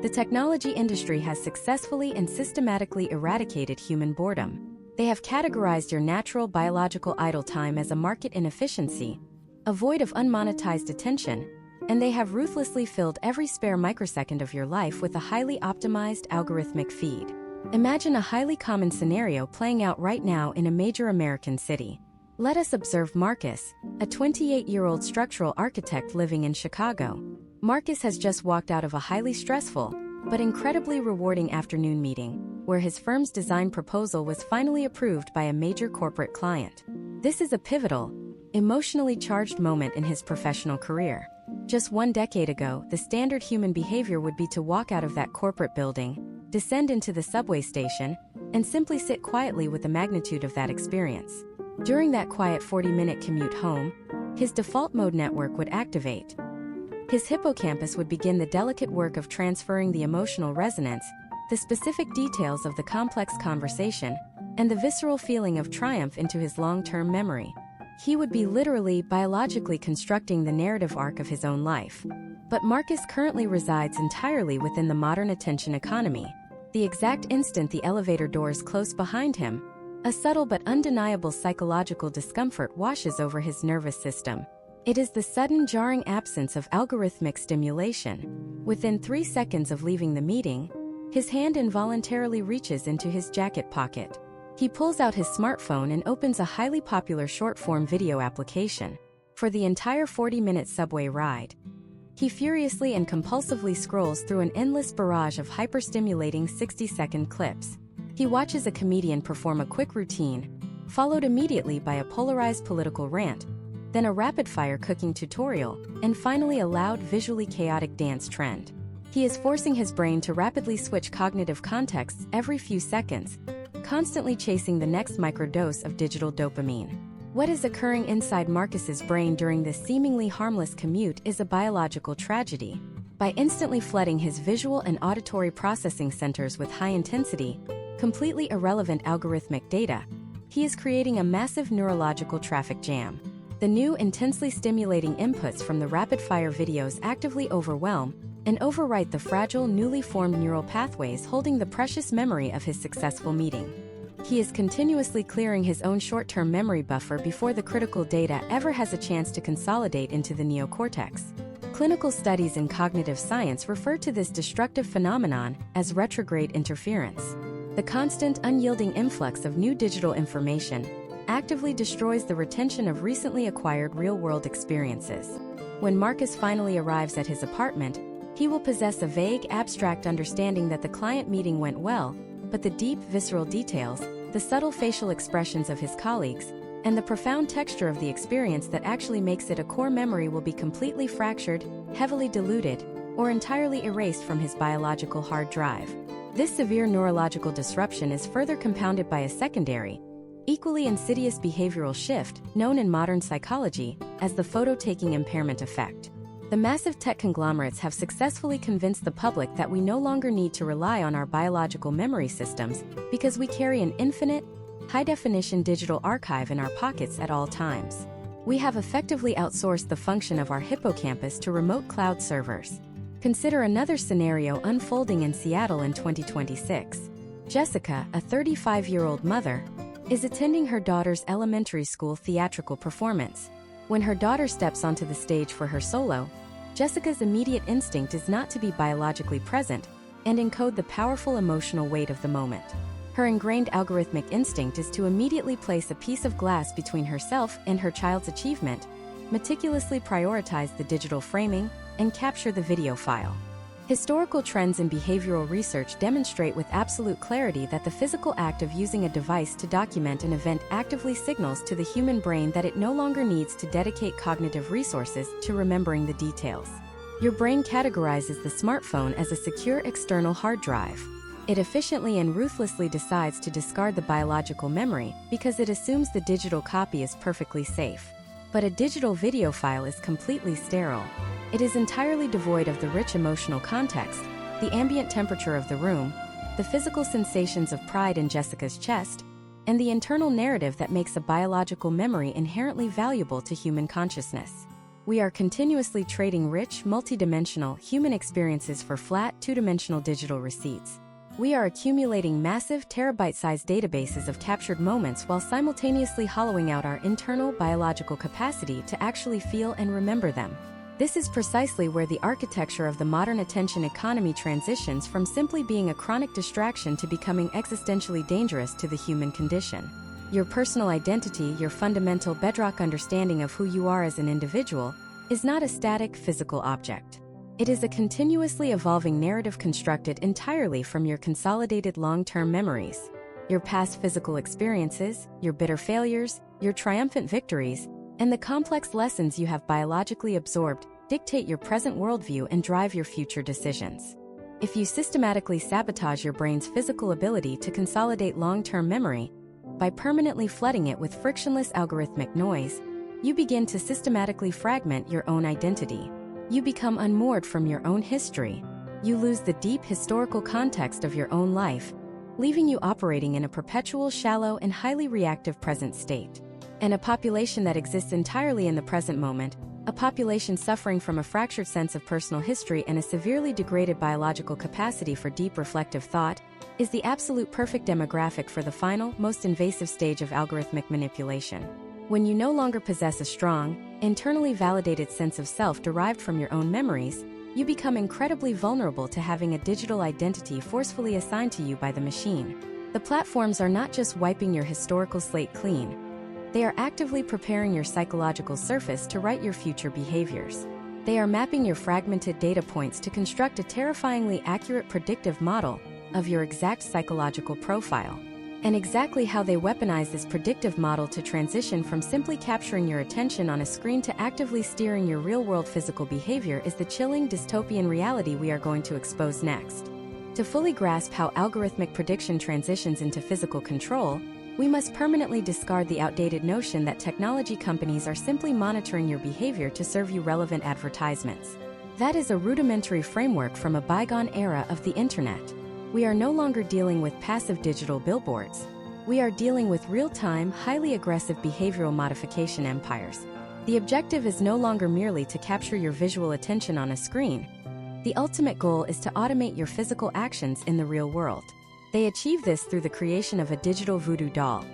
the technology industry has successfully and systematically eradicated human boredom. They have categorized your natural biological idle time as a market inefficiency, a void of unmonetized attention, and they have ruthlessly filled every spare microsecond of your life with a highly optimized algorithmic feed. Imagine a highly common scenario playing out right now in a major American city. Let us observe Marcus, a 28-year-old structural architect living in Chicago. Marcus has just walked out of a highly stressful, but incredibly rewarding afternoon meeting, where his firm's design proposal was finally approved by a major corporate client. This is a pivotal, emotionally charged moment in his professional career. Just 1 decade ago, the standard human behavior would be to walk out of that corporate building, descend into the subway station, and simply sit quietly with the magnitude of that experience. During that quiet 40-minute commute home, his default mode network would activate. His hippocampus would begin the delicate work of transferring the emotional resonance, the specific details of the complex conversation, and the visceral feeling of triumph into his long-term memory. He would be literally, biologically constructing the narrative arc of his own life. But Marcus currently resides entirely within the modern attention economy. The exact instant the elevator doors close behind him, A subtle but undeniable psychological discomfort washes over his nervous system. It is the sudden jarring absence of algorithmic stimulation. Within 3 seconds of leaving the meeting, his hand involuntarily reaches into his jacket pocket. He pulls out his smartphone and opens a highly popular short-form video application. For the entire 40-minute subway ride, he furiously and compulsively scrolls through an endless barrage of hyper-stimulating 60-second clips. He watches a comedian perform a quick routine, followed immediately by a polarized political rant, then a rapid-fire cooking tutorial, and finally a loud, visually chaotic dance trend. He is forcing his brain to rapidly switch cognitive contexts every few seconds, constantly chasing the next microdose of digital dopamine. What is occurring inside Marcus's brain during this seemingly harmless commute is a biological tragedy. By instantly flooding his visual and auditory processing centers with high-intensity, completely irrelevant algorithmic data, he is creating a massive neurological traffic jam. The new intensely stimulating inputs from the rapid-fire videos actively overwhelm and overwrite the fragile, newly formed neural pathways holding the precious memory of his successful meeting. He is continuously clearing his own short-term memory buffer before the critical data ever has a chance to consolidate into the neocortex. Clinical studies in cognitive science refer to this destructive phenomenon as retrograde interference. The constant, unyielding influx of new digital information actively destroys the retention of recently acquired real-world experiences. When Marcus finally arrives at his apartment, he will possess a vague, abstract understanding that the client meeting went well, but the deep, visceral details, the subtle facial expressions of his colleagues, and the profound texture of the experience that actually makes it a core memory will be completely fractured, heavily diluted, or entirely erased from his biological hard drive. This severe neurological disruption is further compounded by a secondary, equally insidious behavioral shift known in modern psychology as the photo-taking impairment effect. The massive tech conglomerates have successfully convinced the public that we no longer need to rely on our biological memory systems because we carry an infinite, high-definition digital archive in our pockets at all times. We have effectively outsourced the function of our hippocampus to remote cloud servers. Consider another scenario unfolding in Seattle in 2026. Jessica, a 35-year-old mother, is attending her daughter's elementary school theatrical performance. When her daughter steps onto the stage for her solo, Jessica's immediate instinct is not to be biologically present and encode the powerful emotional weight of the moment. Her ingrained algorithmic instinct is to immediately place a piece of glass between herself and her child's achievement, meticulously prioritize the digital framing, and capture the video file. Historical trends in behavioral research demonstrate with absolute clarity that the physical act of using a device to document an event actively signals to the human brain that it no longer needs to dedicate cognitive resources to remembering the details. Your brain categorizes the smartphone as a secure external hard drive. It efficiently and ruthlessly decides to discard the biological memory because it assumes the digital copy is perfectly safe. But a digital video file is completely sterile. It is entirely devoid of the rich emotional context, the ambient temperature of the room, the physical sensations of pride in Jessica's chest, and the internal narrative that makes a biological memory inherently valuable to human consciousness. We are continuously trading rich, multidimensional human experiences for flat, two-dimensional digital receipts. We are accumulating massive, terabyte-sized databases of captured moments while simultaneously hollowing out our internal biological capacity to actually feel and remember them. This is precisely where the architecture of the modern attention economy transitions from simply being a chronic distraction to becoming existentially dangerous to the human condition. Your personal identity, your fundamental bedrock understanding of who you are as an individual, is not a static physical object. It is a continuously evolving narrative constructed entirely from your consolidated long-term memories. Your past physical experiences, your bitter failures, your triumphant victories, and the complex lessons you have biologically absorbed dictate your present worldview and drive your future decisions. If you systematically sabotage your brain's physical ability to consolidate long-term memory by permanently flooding it with frictionless algorithmic noise, you begin to systematically fragment your own identity. You become unmoored from your own history. You lose the deep historical context of your own life, leaving you operating in a perpetual, shallow, and highly reactive present state. And a population that exists entirely in the present moment a population suffering from a fractured sense of personal history and a severely degraded biological capacity for deep reflective thought, is the absolute perfect demographic for the final, most invasive stage of algorithmic manipulation. When you no longer possess a strong, internally validated sense of self derived from your own memories, you become incredibly vulnerable to having a digital identity forcefully assigned to you by the machine. The platforms are not just wiping your historical slate clean. They are actively preparing your psychological surface to write your future behaviors. They are mapping your fragmented data points to construct a terrifyingly accurate predictive model of your exact psychological profile. And exactly how they weaponize this predictive model to transition from simply capturing your attention on a screen to actively steering your real-world physical behavior is the chilling dystopian reality we are going to expose next. To fully grasp how algorithmic prediction transitions into physical control, we must permanently discard the outdated notion that technology companies are simply monitoring your behavior to serve you relevant advertisements. That is a rudimentary framework from a bygone era of the internet. We are no longer dealing with passive digital billboards. We are dealing with real-time, highly aggressive behavioral modification empires. The objective is no longer merely to capture your visual attention on a screen. The ultimate goal is to automate your physical actions in the real world. They achieve this through the creation of a digital voodoo doll,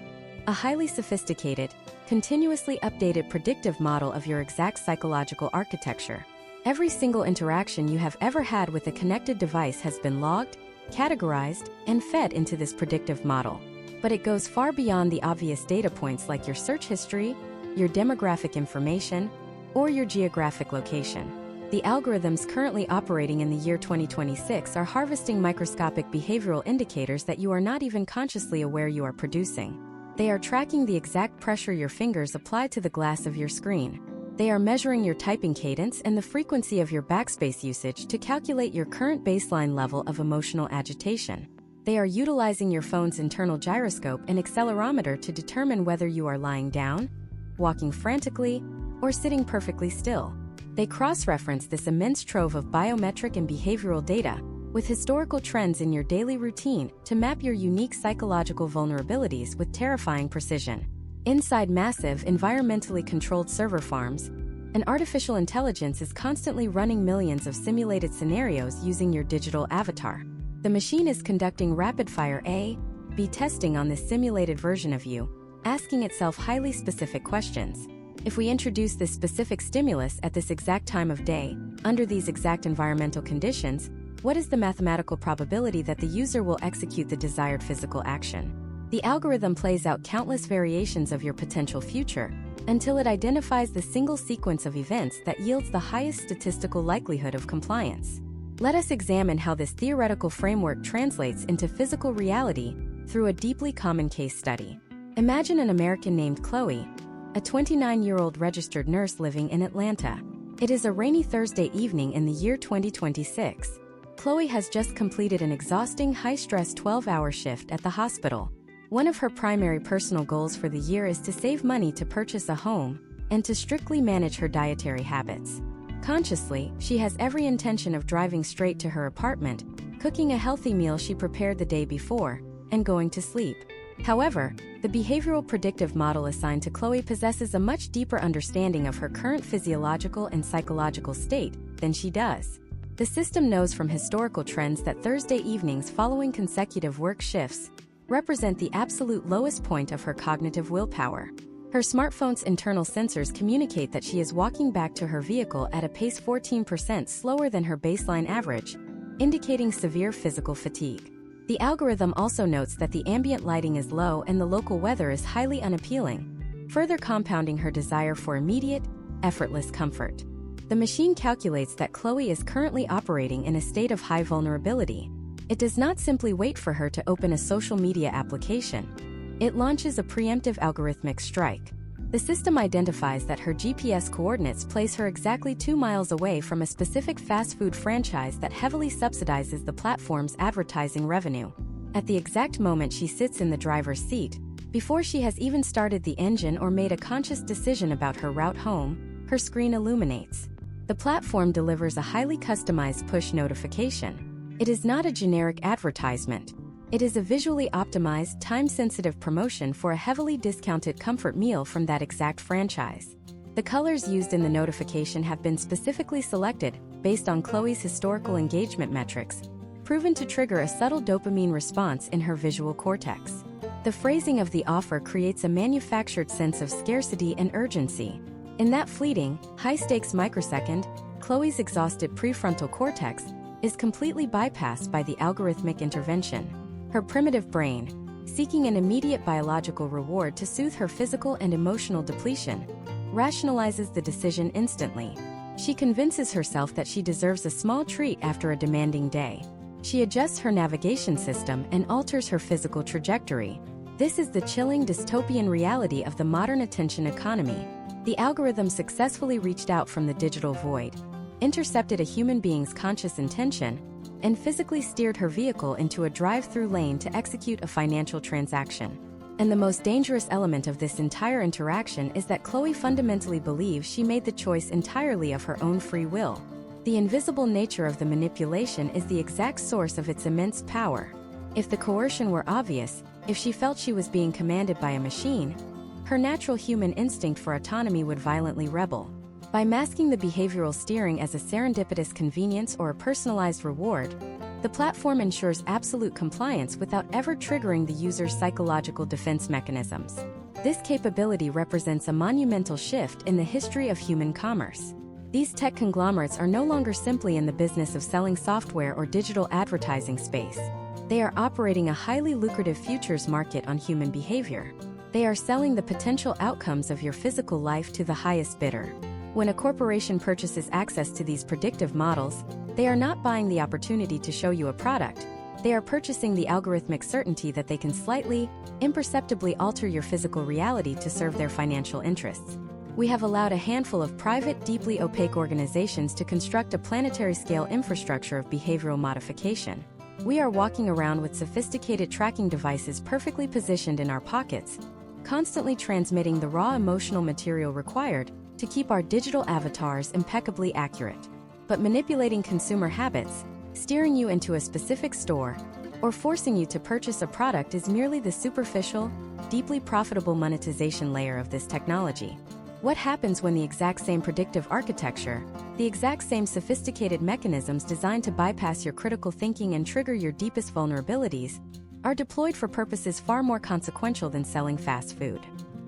a highly sophisticated, continuously updated predictive model of your exact psychological architecture. Every single interaction you have ever had with a connected device has been logged, categorized, and fed into this predictive model. But it goes far beyond the obvious data points like your search history, your demographic information, or your geographic location. The algorithms currently operating in the year 2026 are harvesting microscopic behavioral indicators that you are not even consciously aware you are producing. They are tracking the exact pressure your fingers apply to the glass of your screen. They are measuring your typing cadence and the frequency of your backspace usage to calculate your current baseline level of emotional agitation. They are utilizing your phone's internal gyroscope and accelerometer to determine whether you are lying down, walking frantically, or sitting perfectly still. They cross-reference this immense trove of biometric and behavioral data with historical trends in your daily routine to map your unique psychological vulnerabilities with terrifying precision. Inside massive, environmentally controlled server farms, an artificial intelligence is constantly running millions of simulated scenarios using your digital avatar. The machine is conducting rapid-fire A/B testing on this simulated version of you, asking itself highly specific questions. If we introduce this specific stimulus at this exact time of day, under these exact environmental conditions, what is the mathematical probability that the user will execute the desired physical action? The algorithm plays out countless variations of your potential future until it identifies the single sequence of events that yields the highest statistical likelihood of compliance. Let us examine how this theoretical framework translates into physical reality through a deeply common case study. Imagine an American named Chloe, a 29-year-old registered nurse living in Atlanta. It is a rainy Thursday evening in the year 2026. Chloe has just completed an exhausting, high-stress 12-hour shift at the hospital. One of her primary personal goals for the year is to save money to purchase a home and to strictly manage her dietary habits. Consciously, she has every intention of driving straight to her apartment, cooking a healthy meal she prepared the day before, and going to sleep. However, the behavioral predictive model assigned to Chloe possesses a much deeper understanding of her current physiological and psychological state than she does. The system knows from historical trends that Thursday evenings following consecutive work shifts represent the absolute lowest point of her cognitive willpower. Her smartphone's internal sensors communicate that she is walking back to her vehicle at a pace 14% slower than her baseline average, indicating severe physical fatigue. The algorithm also notes that the ambient lighting is low and the local weather is highly unappealing, further compounding her desire for immediate, effortless comfort. The machine calculates that Chloe is currently operating in a state of high vulnerability. It does not simply wait for her to open a social media application. It launches a preemptive algorithmic strike. The system identifies that her GPS coordinates place her exactly 2 miles away from a specific fast food franchise that heavily subsidizes the platform's advertising revenue. At the exact moment she sits in the driver's seat, before she has even started the engine or made a conscious decision about her route home, her screen illuminates. The platform delivers a highly customized push notification. It is not a generic advertisement. It is a visually optimized, time-sensitive promotion for a heavily discounted comfort meal from that exact franchise. The colors used in the notification have been specifically selected based on Chloe's historical engagement metrics, proven to trigger a subtle dopamine response in her visual cortex. The phrasing of the offer creates a manufactured sense of scarcity and urgency. In that fleeting, high-stakes microsecond, Chloe's exhausted prefrontal cortex is completely bypassed by the algorithmic intervention. Her primitive brain, seeking an immediate biological reward to soothe her physical and emotional depletion, rationalizes the decision instantly. She convinces herself that she deserves a small treat after a demanding day. She adjusts her navigation system and alters her physical trajectory. This is the chilling dystopian reality of the modern attention economy. The algorithm successfully reached out from the digital void, intercepted a human being's conscious intention, and physically steered her vehicle into a drive-through lane to execute a financial transaction. And the most dangerous element of this entire interaction is that Chloe fundamentally believes she made the choice entirely of her own free will. The invisible nature of the manipulation is the exact source of its immense power. If the coercion were obvious, if she felt she was being commanded by a machine, her natural human instinct for autonomy would violently rebel. By masking the behavioral steering as a serendipitous convenience or a personalized reward, the platform ensures absolute compliance without ever triggering the user's psychological defense mechanisms. This capability represents a monumental shift in the history of human commerce. These tech conglomerates are no longer simply in the business of selling software or digital advertising space. They are operating a highly lucrative futures market on human behavior. They are selling the potential outcomes of your physical life to the highest bidder. When a corporation purchases access to these predictive models, they are not buying the opportunity to show you a product. They are purchasing the algorithmic certainty that they can slightly, imperceptibly alter your physical reality to serve their financial interests. We have allowed a handful of private, deeply opaque organizations to construct a planetary-scale infrastructure of behavioral modification. We are walking around with sophisticated tracking devices perfectly positioned in our pockets, constantly transmitting the raw emotional material required to keep our digital avatars impeccably accurate. But manipulating consumer habits, steering you into a specific store, or forcing you to purchase a product is merely the superficial, deeply profitable monetization layer of this technology. What happens when the exact same predictive architecture, the exact same sophisticated mechanisms designed to bypass your critical thinking and trigger your deepest vulnerabilities, are deployed for purposes far more consequential than selling fast food?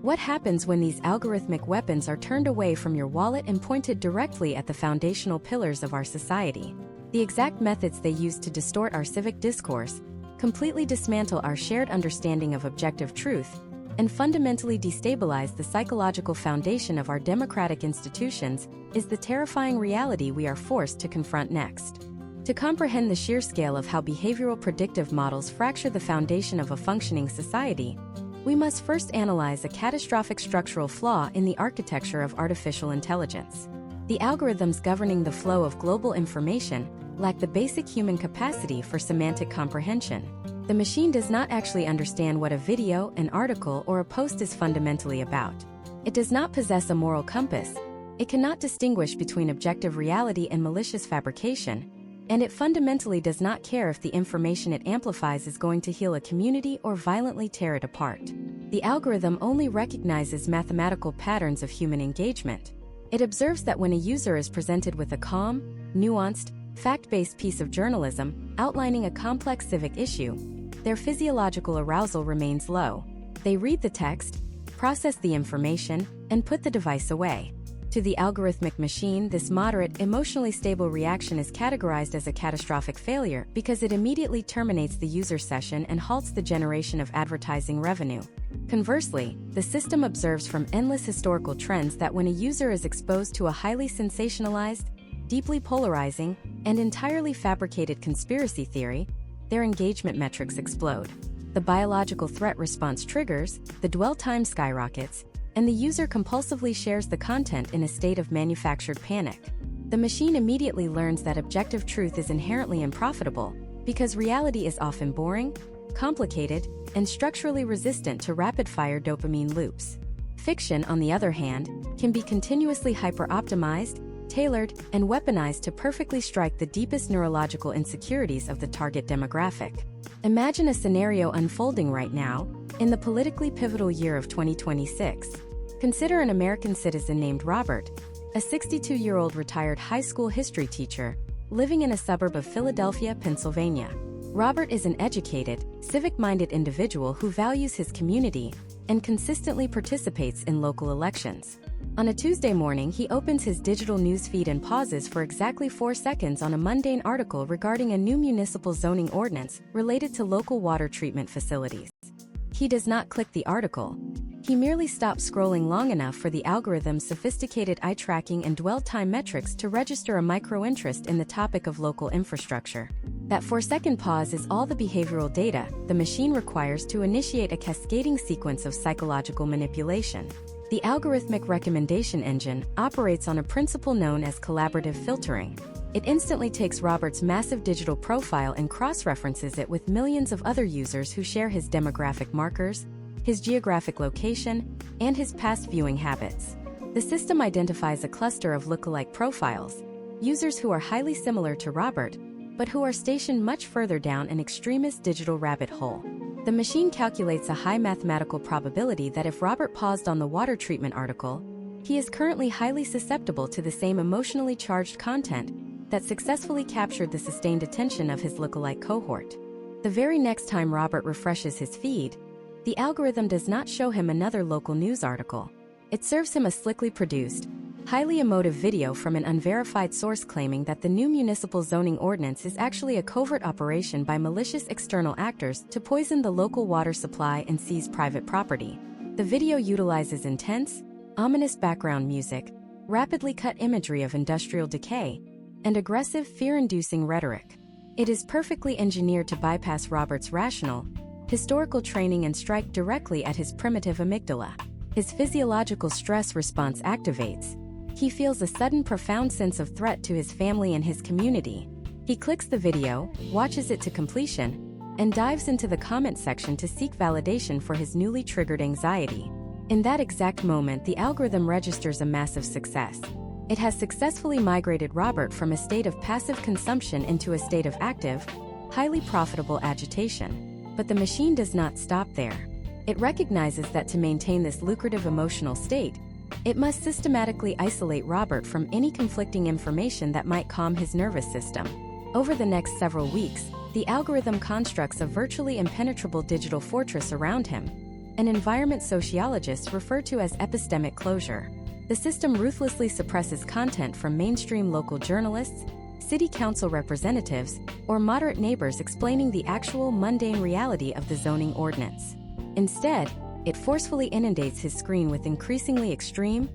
What happens when these algorithmic weapons are turned away from your wallet and pointed directly at the foundational pillars of our society? The exact methods they use to distort our civic discourse, completely dismantle our shared understanding of objective truth, and fundamentally destabilize the psychological foundation of our democratic institutions is the terrifying reality we are forced to confront next. To comprehend the sheer scale of how behavioral predictive models fracture the foundation of a functioning society, we must first analyze a catastrophic structural flaw in the architecture of artificial intelligence. The algorithms governing the flow of global information lack the basic human capacity for semantic comprehension. The machine does not actually understand what a video, an article, or a post is fundamentally about. It does not possess a moral compass. It cannot distinguish between objective reality and malicious fabrication. And it fundamentally does not care if the information it amplifies is going to heal a community or violently tear it apart. The algorithm only recognizes mathematical patterns of human engagement. It observes that when a user is presented with a calm, nuanced, fact-based piece of journalism outlining a complex civic issue, their physiological arousal remains low. They read the text, process the information, and put the device away. To the algorithmic machine, this moderate, emotionally stable reaction is categorized as a catastrophic failure because it immediately terminates the user session and halts the generation of advertising revenue. Conversely, the system observes from endless historical trends that when a user is exposed to a highly sensationalized, deeply polarizing, and entirely fabricated conspiracy theory, their engagement metrics explode. The biological threat response triggers, the dwell time skyrockets, and the user compulsively shares the content in a state of manufactured panic. The machine immediately learns that objective truth is inherently unprofitable because reality is often boring, complicated, and structurally resistant to rapid-fire dopamine loops. Fiction, on the other hand, can be continuously hyper-optimized, tailored, and weaponized to perfectly strike the deepest neurological insecurities of the target demographic. Imagine a scenario unfolding right now, in the politically pivotal year of 2026. Consider an American citizen named Robert, a 62-year-old retired high school history teacher, living in a suburb of Philadelphia, Pennsylvania. Robert is an educated, civic-minded individual who values his community and consistently participates in local elections. On a Tuesday morning, he opens his digital news feed and pauses for exactly 4 seconds on a mundane article regarding a new municipal zoning ordinance related to local water treatment facilities. He does not click the article. He merely stops scrolling long enough for the algorithm's sophisticated eye tracking and dwell time metrics to register a micro-interest in the topic of local infrastructure. That 4-second pause is all the behavioral data the machine requires to initiate a cascading sequence of psychological manipulation. The algorithmic recommendation engine operates on a principle known as collaborative filtering. It instantly takes Robert's massive digital profile and cross-references it with millions of other users who share his demographic markers, his geographic location, and his past viewing habits. The system identifies a cluster of lookalike profiles, users who are highly similar to Robert, but who are stationed much further down an extremist digital rabbit hole. The machine calculates a high mathematical probability that if Robert paused on the water treatment article, he is currently highly susceptible to the same emotionally charged content that successfully captured the sustained attention of his lookalike cohort. The very next time Robert refreshes his feed, the algorithm does not show him another local news article. It serves him a slickly produced, highly emotive video from an unverified source claiming that the new municipal zoning ordinance is actually a covert operation by malicious external actors to poison the local water supply and seize private property. The video utilizes intense, ominous background music, rapidly cut imagery of industrial decay, and aggressive, fear-inducing rhetoric. It is perfectly engineered to bypass Robert's rational, historical training and strike directly at his primitive amygdala. His physiological stress response activates. He feels a sudden profound sense of threat to his family and his community. He clicks the video, watches it to completion, and dives into the comment section to seek validation for his newly triggered anxiety. In that exact moment, the algorithm registers a massive success. It has successfully migrated Robert from a state of passive consumption into a state of active, highly profitable agitation. But the machine does not stop there. It recognizes that to maintain this lucrative emotional state, it must systematically isolate Robert from any conflicting information that might calm his nervous system. Over the next several weeks, the algorithm constructs a virtually impenetrable digital fortress around him, an environment sociologists refer to as epistemic closure. The system ruthlessly suppresses content from mainstream local journalists, city council representatives, or moderate neighbors explaining the actual mundane reality of the zoning ordinance. Instead, it forcefully inundates his screen with increasingly extreme,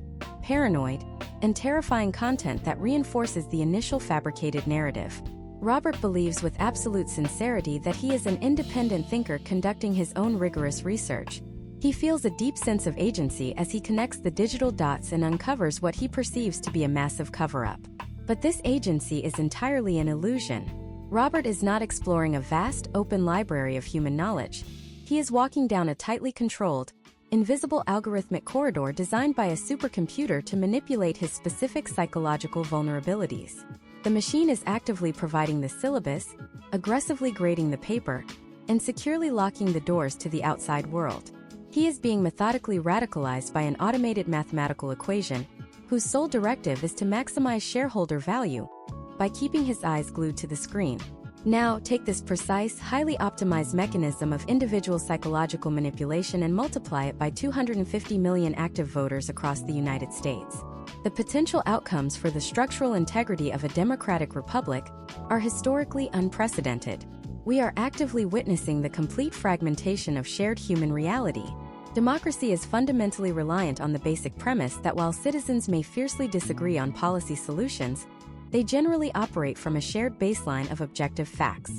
paranoid, and terrifying content that reinforces the initial fabricated narrative. Robert believes with absolute sincerity that he is an independent thinker conducting his own rigorous research. He feels a deep sense of agency as he connects the digital dots and uncovers what he perceives to be a massive cover-up. But this agency is entirely an illusion. Robert is not exploring a vast, open library of human knowledge. He is walking down a tightly controlled, invisible algorithmic corridor designed by a supercomputer to manipulate his specific psychological vulnerabilities. The machine is actively providing the syllabus, aggressively grading the paper, and securely locking the doors to the outside world. He is being methodically radicalized by an automated mathematical equation, whose sole directive is to maximize shareholder value by keeping his eyes glued to the screen. Now, take this precise, highly optimized mechanism of individual psychological manipulation and multiply it by 250 million active voters across the United States. The potential outcomes for the structural integrity of a democratic republic are historically unprecedented. We are actively witnessing the complete fragmentation of shared human reality. Democracy is fundamentally reliant on the basic premise that while citizens may fiercely disagree on policy solutions, they generally operate from a shared baseline of objective facts.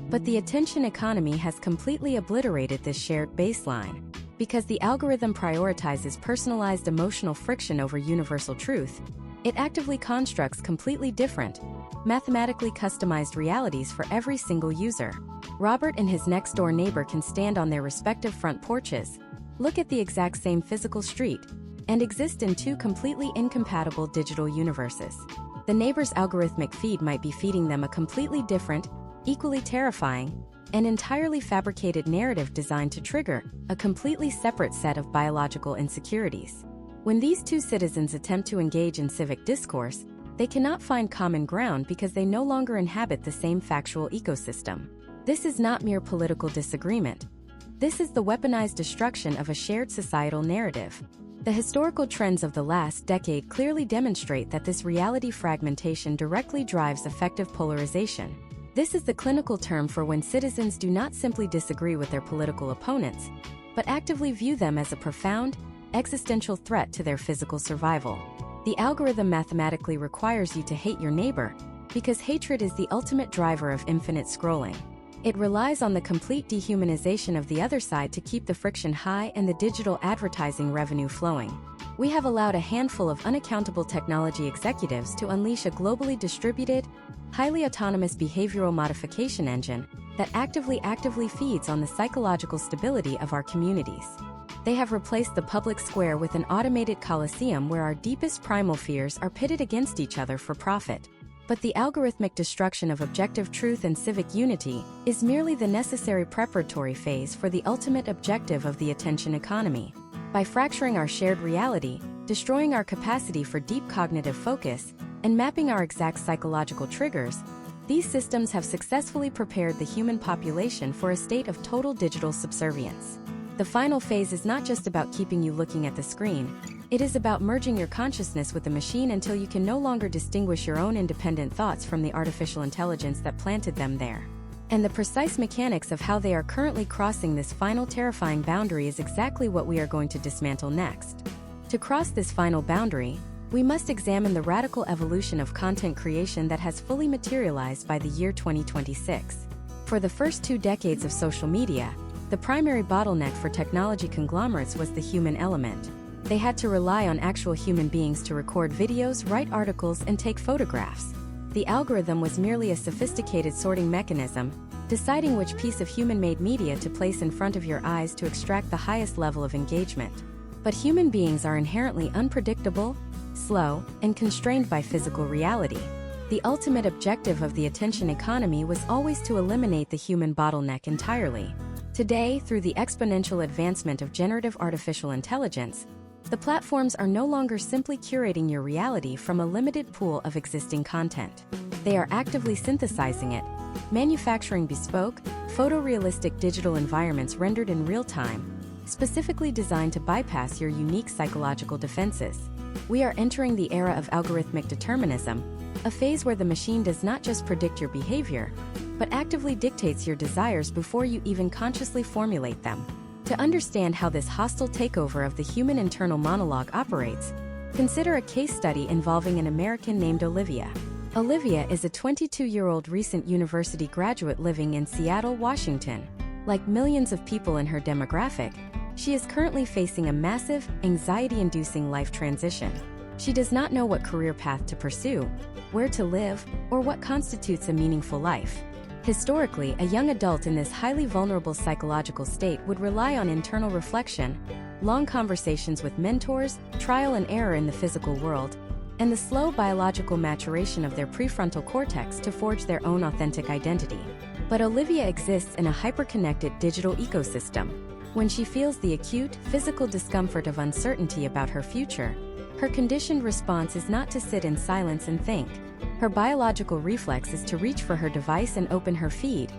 But the attention economy has completely obliterated this shared baseline. Because the algorithm prioritizes personalized emotional friction over universal truth, it actively constructs completely different, mathematically customized realities for every single user. Robert and his next-door neighbor can stand on their respective front porches, look at the exact same physical street, and exist in two completely incompatible digital universes. The neighbor's algorithmic feed might be feeding them a completely different, equally terrifying, and entirely fabricated narrative designed to trigger a completely separate set of biological insecurities. When these two citizens attempt to engage in civic discourse, they cannot find common ground because they no longer inhabit the same factual ecosystem. This is not mere political disagreement. This is the weaponized destruction of a shared societal narrative. The historical trends of the last decade clearly demonstrate that this reality fragmentation directly drives effective polarization. This is the clinical term for when citizens do not simply disagree with their political opponents, but actively view them as a profound, existential threat to their physical survival. The algorithm mathematically requires you to hate your neighbor, because hatred is the ultimate driver of infinite scrolling. It relies on the complete dehumanization of the other side to keep the friction high and the digital advertising revenue flowing. We have allowed a handful of unaccountable technology executives to unleash a globally distributed, highly autonomous behavioral modification engine that actively feeds on the psychological stability of our communities. They have replaced the public square with an automated coliseum where our deepest primal fears are pitted against each other for profit. But the algorithmic destruction of objective truth and civic unity is merely the necessary preparatory phase for the ultimate objective of the attention economy. By fracturing our shared reality, destroying our capacity for deep cognitive focus, and mapping our exact psychological triggers, these systems have successfully prepared the human population for a state of total digital subservience. The final phase is not just about keeping you looking at the screen. It is about merging your consciousness with the machine until you can no longer distinguish your own independent thoughts from the artificial intelligence that planted them there. And the precise mechanics of how they are currently crossing this final terrifying boundary is exactly what we are going to dismantle next. To cross this final boundary, we must examine the radical evolution of content creation that has fully materialized by the year 2026. For the first 2 decades of social media, the primary bottleneck for technology conglomerates was the human element. They had to rely on actual human beings to record videos, write articles, and take photographs. The algorithm was merely a sophisticated sorting mechanism, deciding which piece of human-made media to place in front of your eyes to extract the highest level of engagement. But human beings are inherently unpredictable, slow, and constrained by physical reality. The ultimate objective of the attention economy was always to eliminate the human bottleneck entirely. Today, through the exponential advancement of generative artificial intelligence, the platforms are no longer simply curating your reality from a limited pool of existing content. They are actively synthesizing it, manufacturing bespoke, photorealistic digital environments rendered in real time, specifically designed to bypass your unique psychological defenses. We are entering the era of algorithmic determinism, a phase where the machine does not just predict your behavior, but actively dictates your desires before you even consciously formulate them. To understand how this hostile takeover of the human internal monologue operates, consider a case study involving an American named Olivia. Olivia is a 22-year-old recent university graduate living in Seattle, Washington. Like millions of people in her demographic, she is currently facing a massive, anxiety-inducing life transition. She does not know what career path to pursue, where to live, or what constitutes a meaningful life. Historically, a young adult in this highly vulnerable psychological state would rely on internal reflection, long conversations with mentors, trial and error in the physical world, and the slow biological maturation of their prefrontal cortex to forge their own authentic identity. But Olivia exists in a hyper-connected digital ecosystem. When she feels the acute, physical discomfort of uncertainty about her future, her conditioned response is not to sit in silence and think. Her biological reflex is to reach for her device and open her feed,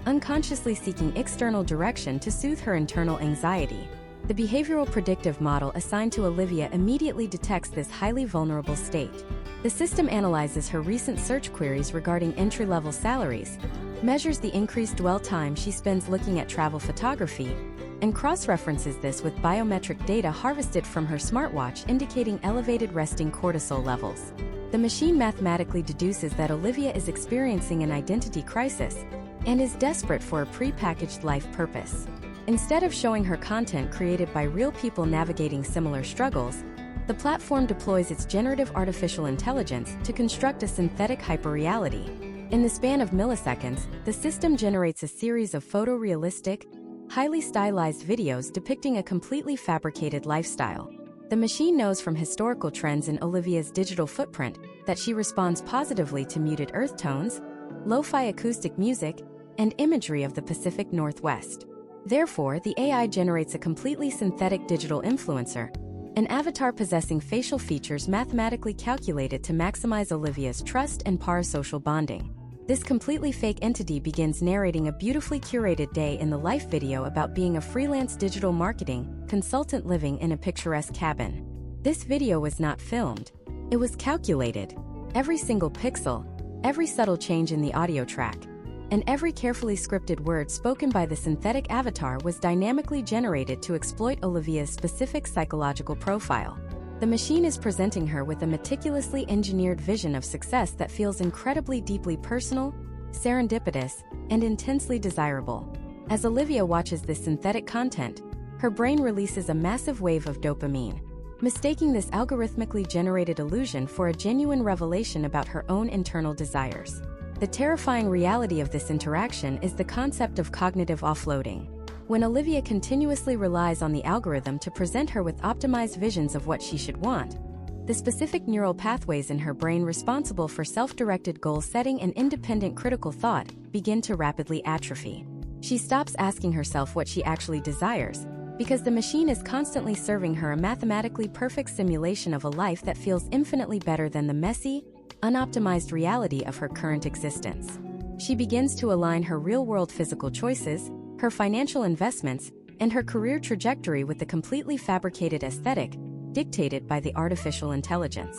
unconsciously seeking external direction to soothe her internal anxiety. The behavioral predictive model assigned to Olivia immediately detects this highly vulnerable state. The system analyzes her recent search queries regarding entry-level salaries, measures the increased dwell time she spends looking at travel photography, and cross-references this with biometric data harvested from her smartwatch indicating elevated resting cortisol levels. The machine mathematically deduces that Olivia is experiencing an identity crisis and is desperate for a pre-packaged life purpose. Instead of showing her content created by real people navigating similar struggles, the platform deploys its generative artificial intelligence to construct a synthetic hyperreality. In the span of milliseconds, the system generates a series of photorealistic, highly stylized videos depicting a completely fabricated lifestyle. The machine knows from historical trends in Olivia's digital footprint that she responds positively to muted earth tones, lo-fi acoustic music, and imagery of the Pacific Northwest. Therefore, the AI generates a completely synthetic digital influencer, An avatar possessing facial features mathematically calculated to maximize Olivia's trust and parasocial bonding. This completely fake entity begins narrating a beautifully curated day in the life video about being a freelance digital marketing consultant living in a picturesque cabin. This video was not filmed. It was calculated. Every single pixel, every subtle change in the audio track, and every carefully scripted word spoken by the synthetic avatar was dynamically generated to exploit Olivia's specific psychological profile. The machine is presenting her with a meticulously engineered vision of success that feels incredibly deeply personal, serendipitous, and intensely desirable. As Olivia watches this synthetic content, her brain releases a massive wave of dopamine, mistaking this algorithmically generated illusion for a genuine revelation about her own internal desires. The terrifying reality of this interaction is the concept of cognitive offloading. When Olivia continuously relies on the algorithm to present her with optimized visions of what she should want, the specific neural pathways in her brain responsible for self-directed goal setting and independent critical thought begin to rapidly atrophy. She stops asking herself what she actually desires, because the machine is constantly serving her a mathematically perfect simulation of a life that feels infinitely better than the messy, unoptimized reality of her current existence. She begins to align her real-world physical choices, her financial investments, and her career trajectory with the completely fabricated aesthetic dictated by the artificial intelligence.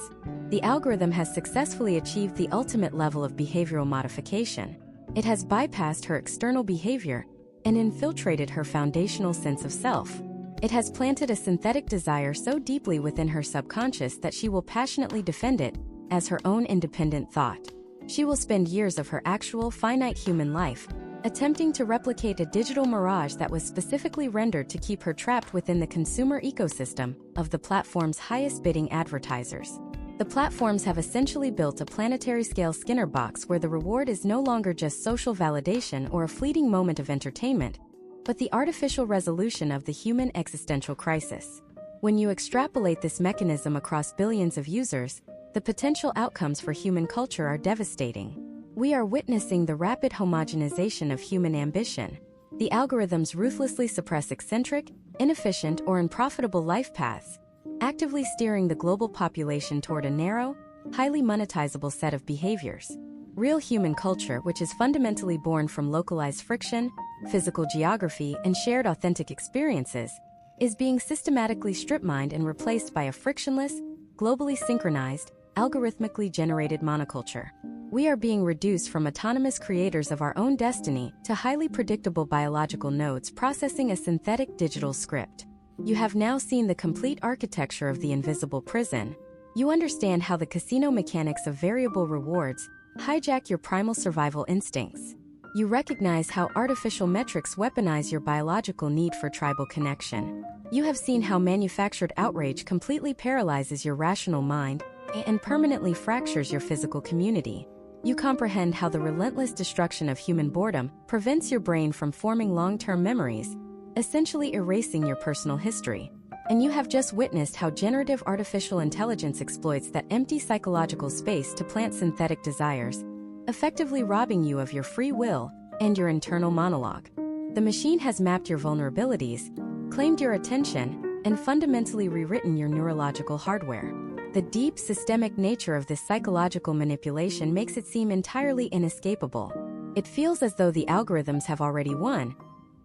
The algorithm has successfully achieved the ultimate level of behavioral modification. It has bypassed her external behavior and infiltrated her foundational sense of self. It has planted a synthetic desire so deeply within her subconscious that she will passionately defend it as her own independent thought. She will spend years of her actual finite human life attempting to replicate a digital mirage that was specifically rendered to keep her trapped within the consumer ecosystem of the platform's highest-bidding advertisers. The platforms have essentially built a planetary-scale Skinner box where the reward is no longer just social validation or a fleeting moment of entertainment, but the artificial resolution of the human existential crisis. When you extrapolate this mechanism across billions of users, the potential outcomes for human culture are devastating. We are witnessing the rapid homogenization of human ambition. The algorithms ruthlessly suppress eccentric, inefficient, or unprofitable life paths, actively steering the global population toward a narrow, highly monetizable set of behaviors. Real human culture, which is fundamentally born from localized friction, physical geography, and shared authentic experiences, is being systematically strip-mined and replaced by a frictionless, globally synchronized, algorithmically generated monoculture. We are being reduced from autonomous creators of our own destiny to highly predictable biological nodes processing a synthetic digital script. You have now seen the complete architecture of the invisible prison. You understand how the casino mechanics of variable rewards hijack your primal survival instincts. You recognize how artificial metrics weaponize your biological need for tribal connection. You have seen how manufactured outrage completely paralyzes your rational mind and permanently fractures your physical community. You comprehend how the relentless destruction of human boredom prevents your brain from forming long-term memories, essentially erasing your personal history. And you have just witnessed how generative artificial intelligence exploits that empty psychological space to plant synthetic desires, effectively robbing you of your free will and your internal monologue. The machine has mapped your vulnerabilities, claimed your attention, and fundamentally rewritten your neurological hardware. The deep, systemic nature of this psychological manipulation makes it seem entirely inescapable. It feels as though the algorithms have already won,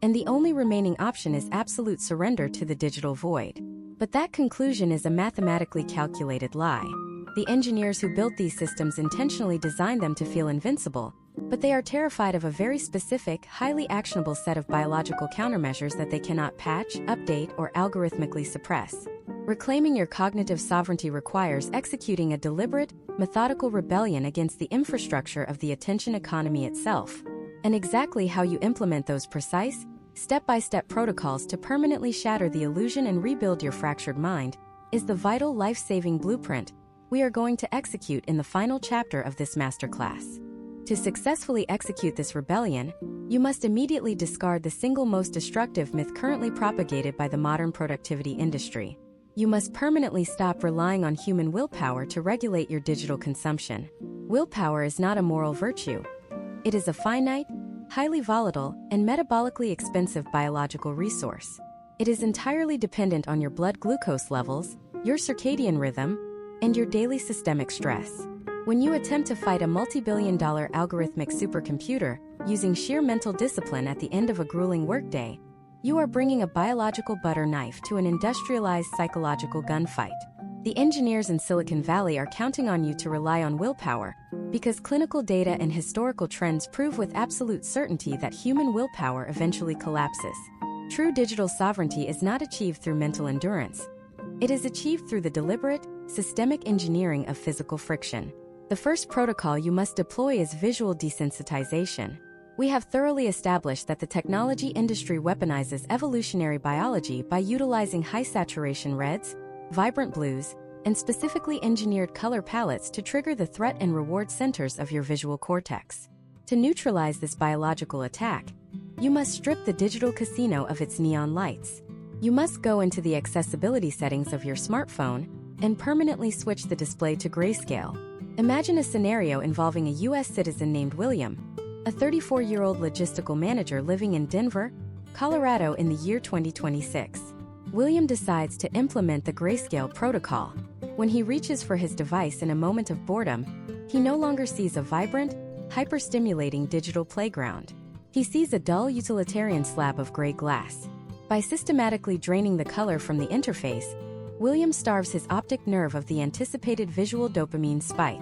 and the only remaining option is absolute surrender to the digital void. But that conclusion is a mathematically calculated lie. The engineers who built these systems intentionally designed them to feel invincible, but they are terrified of a very specific, highly actionable set of biological countermeasures that they cannot patch, update, or algorithmically suppress. Reclaiming your cognitive sovereignty requires executing a deliberate, methodical rebellion against the infrastructure of the attention economy itself. And exactly how you implement those precise, step-by-step protocols to permanently shatter the illusion and rebuild your fractured mind is the vital life-saving blueprint we are going to execute in the final chapter of this masterclass. To successfully execute this rebellion, you must immediately discard the single most destructive myth currently propagated by the modern productivity industry. You must permanently stop relying on human willpower to regulate your digital consumption. Willpower is not a moral virtue. It is a finite, highly volatile, and metabolically expensive biological resource. It is entirely dependent on your blood glucose levels, your circadian rhythm, and your daily systemic stress. When you attempt to fight a multi-billion-dollar algorithmic supercomputer using sheer mental discipline at the end of a grueling workday, you are bringing a biological butter knife to an industrialized psychological gunfight. The engineers in Silicon Valley are counting on you to rely on willpower, because clinical data and historical trends prove with absolute certainty that human willpower eventually collapses. True digital sovereignty is not achieved through mental endurance. It is achieved through the deliberate, systemic engineering of physical friction. The first protocol you must deploy is visual desensitization. We have thoroughly established that the technology industry weaponizes evolutionary biology by utilizing high-saturation reds, vibrant blues, and specifically engineered color palettes to trigger the threat and reward centers of your visual cortex. To neutralize this biological attack, you must strip the digital casino of its neon lights. You must go into the accessibility settings of your smartphone and permanently switch the display to grayscale. Imagine a scenario involving a U.S. citizen named William, a 34-year-old logistical manager living in Denver, Colorado in the year 2026. William decides to implement the grayscale protocol. When he reaches for his device in a moment of boredom, he no longer sees a vibrant, hyper-stimulating digital playground. He sees a dull utilitarian slab of gray glass. By systematically draining the color from the interface, William starves his optic nerve of the anticipated visual dopamine spike.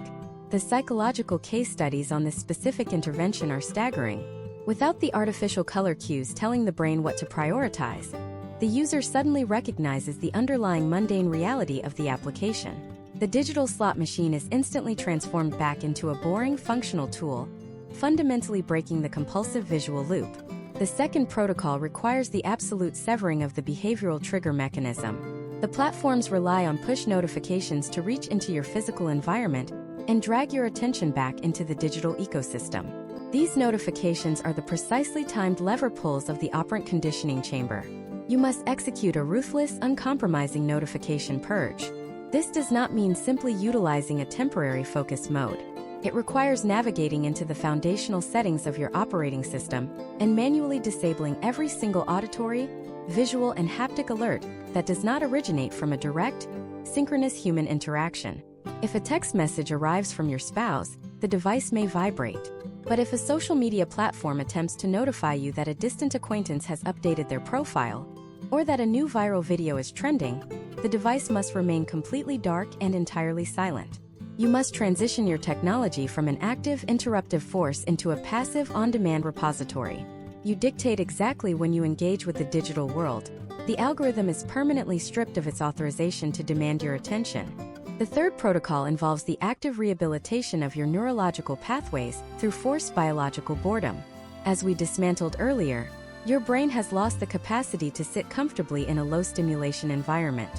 The psychological case studies on this specific intervention are staggering. Without the artificial color cues telling the brain what to prioritize, the user suddenly recognizes the underlying mundane reality of the application. The digital slot machine is instantly transformed back into a boring, functional tool, fundamentally breaking the compulsive visual loop. The second protocol requires the absolute severing of the behavioral trigger mechanism. The platforms rely on push notifications to reach into your physical environment and drag your attention back into the digital ecosystem. These notifications are the precisely timed lever pulls of the operant conditioning chamber. You must execute a ruthless, uncompromising notification purge. This does not mean simply utilizing a temporary focus mode. It requires navigating into the foundational settings of your operating system and manually disabling every single auditory, visual, and haptic alert that does not originate from a direct, synchronous human interaction. If a text message arrives from your spouse, the device may vibrate. But if a social media platform attempts to notify you that a distant acquaintance has updated their profile, or that a new viral video is trending, the device must remain completely dark and entirely silent. You must transition your technology from an active, interruptive force into a passive, on-demand repository. You dictate exactly when you engage with the digital world. The algorithm is permanently stripped of its authorization to demand your attention. The third protocol involves the active rehabilitation of your neurological pathways through forced biological boredom. As we dismantled earlier, your brain has lost the capacity to sit comfortably in a low-stimulation environment.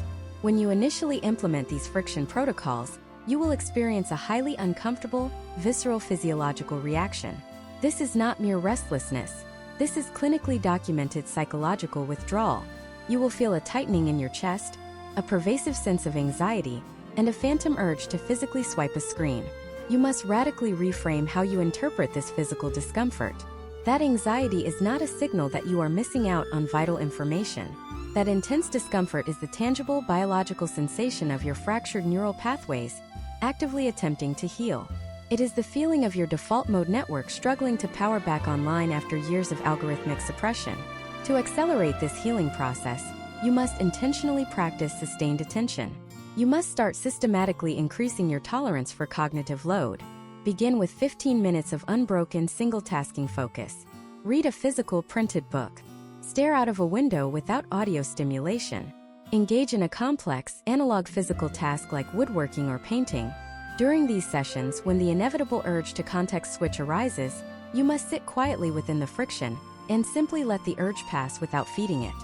When you initially implement these friction protocols, you will experience a highly uncomfortable, visceral physiological reaction. This is not mere restlessness. This is clinically documented psychological withdrawal. You will feel a tightening in your chest, a pervasive sense of anxiety, and a phantom urge to physically swipe a screen. You must radically reframe how you interpret this physical discomfort. That anxiety is not a signal that you are missing out on vital information. That intense discomfort is the tangible biological sensation of your fractured neural pathways, actively attempting to heal. It is the feeling of your default mode network struggling to power back online after years of algorithmic suppression. To accelerate this healing process, you must intentionally practice sustained attention. You must start systematically increasing your tolerance for cognitive load. Begin with 15 minutes of unbroken single-tasking focus. Read a physical printed book. Stare out of a window without audio stimulation. Engage in a complex, analog physical task like woodworking or painting. During these sessions, when the inevitable urge to context switch arises, you must sit quietly within the friction and simply let the urge pass without feeding it.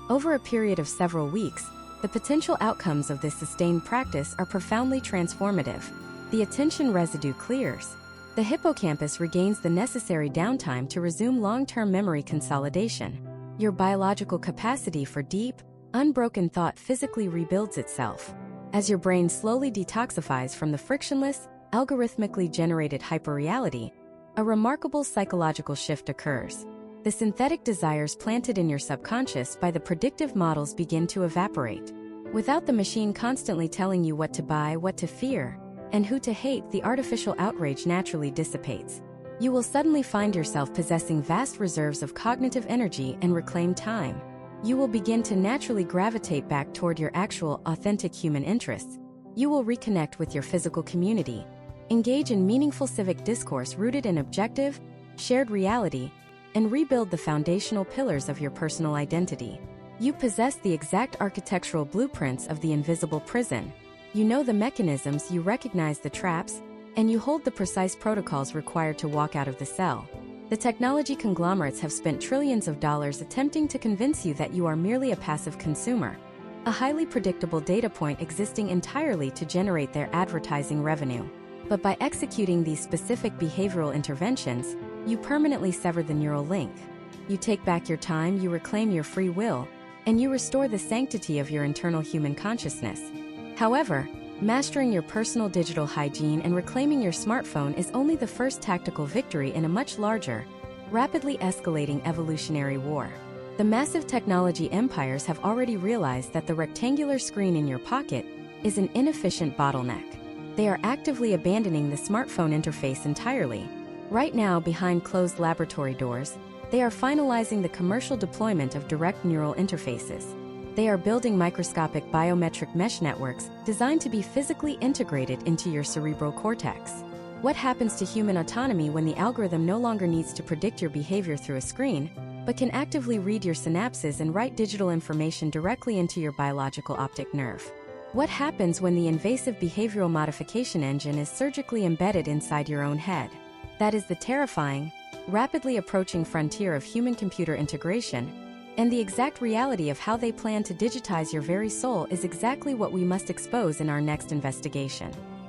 Over a period of several weeks, the potential outcomes of this sustained practice are profoundly transformative. The attention residue clears. The hippocampus regains the necessary downtime to resume long-term memory consolidation. Your biological capacity for deep, unbroken thought physically rebuilds itself. As your brain slowly detoxifies from the frictionless, algorithmically generated hyperreality, a remarkable psychological shift occurs. The synthetic desires planted in your subconscious by the predictive models begin to evaporate. Without the machine constantly telling you what to buy, what to fear, and who to hate, the artificial outrage naturally dissipates. You will suddenly find yourself possessing vast reserves of cognitive energy and reclaimed time. You will begin to naturally gravitate back toward your actual, authentic human interests. You will reconnect with your physical community, engage in meaningful civic discourse rooted in objective, shared reality, and rebuild the foundational pillars of your personal identity. You possess the exact architectural blueprints of the invisible prison. You know the mechanisms, you recognize the traps, and you hold the precise protocols required to walk out of the cell. The technology conglomerates have spent trillions of dollars attempting to convince you that you are merely a passive consumer, a highly predictable data point existing entirely to generate their advertising revenue. But by executing these specific behavioral interventions, you permanently sever the neural link. You take back your time, you reclaim your free will, and you restore the sanctity of your internal human consciousness. However, mastering your personal digital hygiene and reclaiming your smartphone is only the first tactical victory in a much larger, rapidly escalating evolutionary war. The massive technology empires have already realized that the rectangular screen in your pocket is an inefficient bottleneck. They are actively abandoning the smartphone interface entirely. Right now, behind closed laboratory doors, they are finalizing the commercial deployment of direct neural interfaces. They are building microscopic biometric mesh networks designed to be physically integrated into your cerebral cortex. What happens to human autonomy when the algorithm no longer needs to predict your behavior through a screen, but can actively read your synapses and write digital information directly into your biological optic nerve? What happens when the invasive behavioral modification engine is surgically embedded inside your own head? That is the terrifying, rapidly approaching frontier of human-computer integration, and the exact reality of how they plan to digitize your very soul is exactly what we must expose in our next investigation.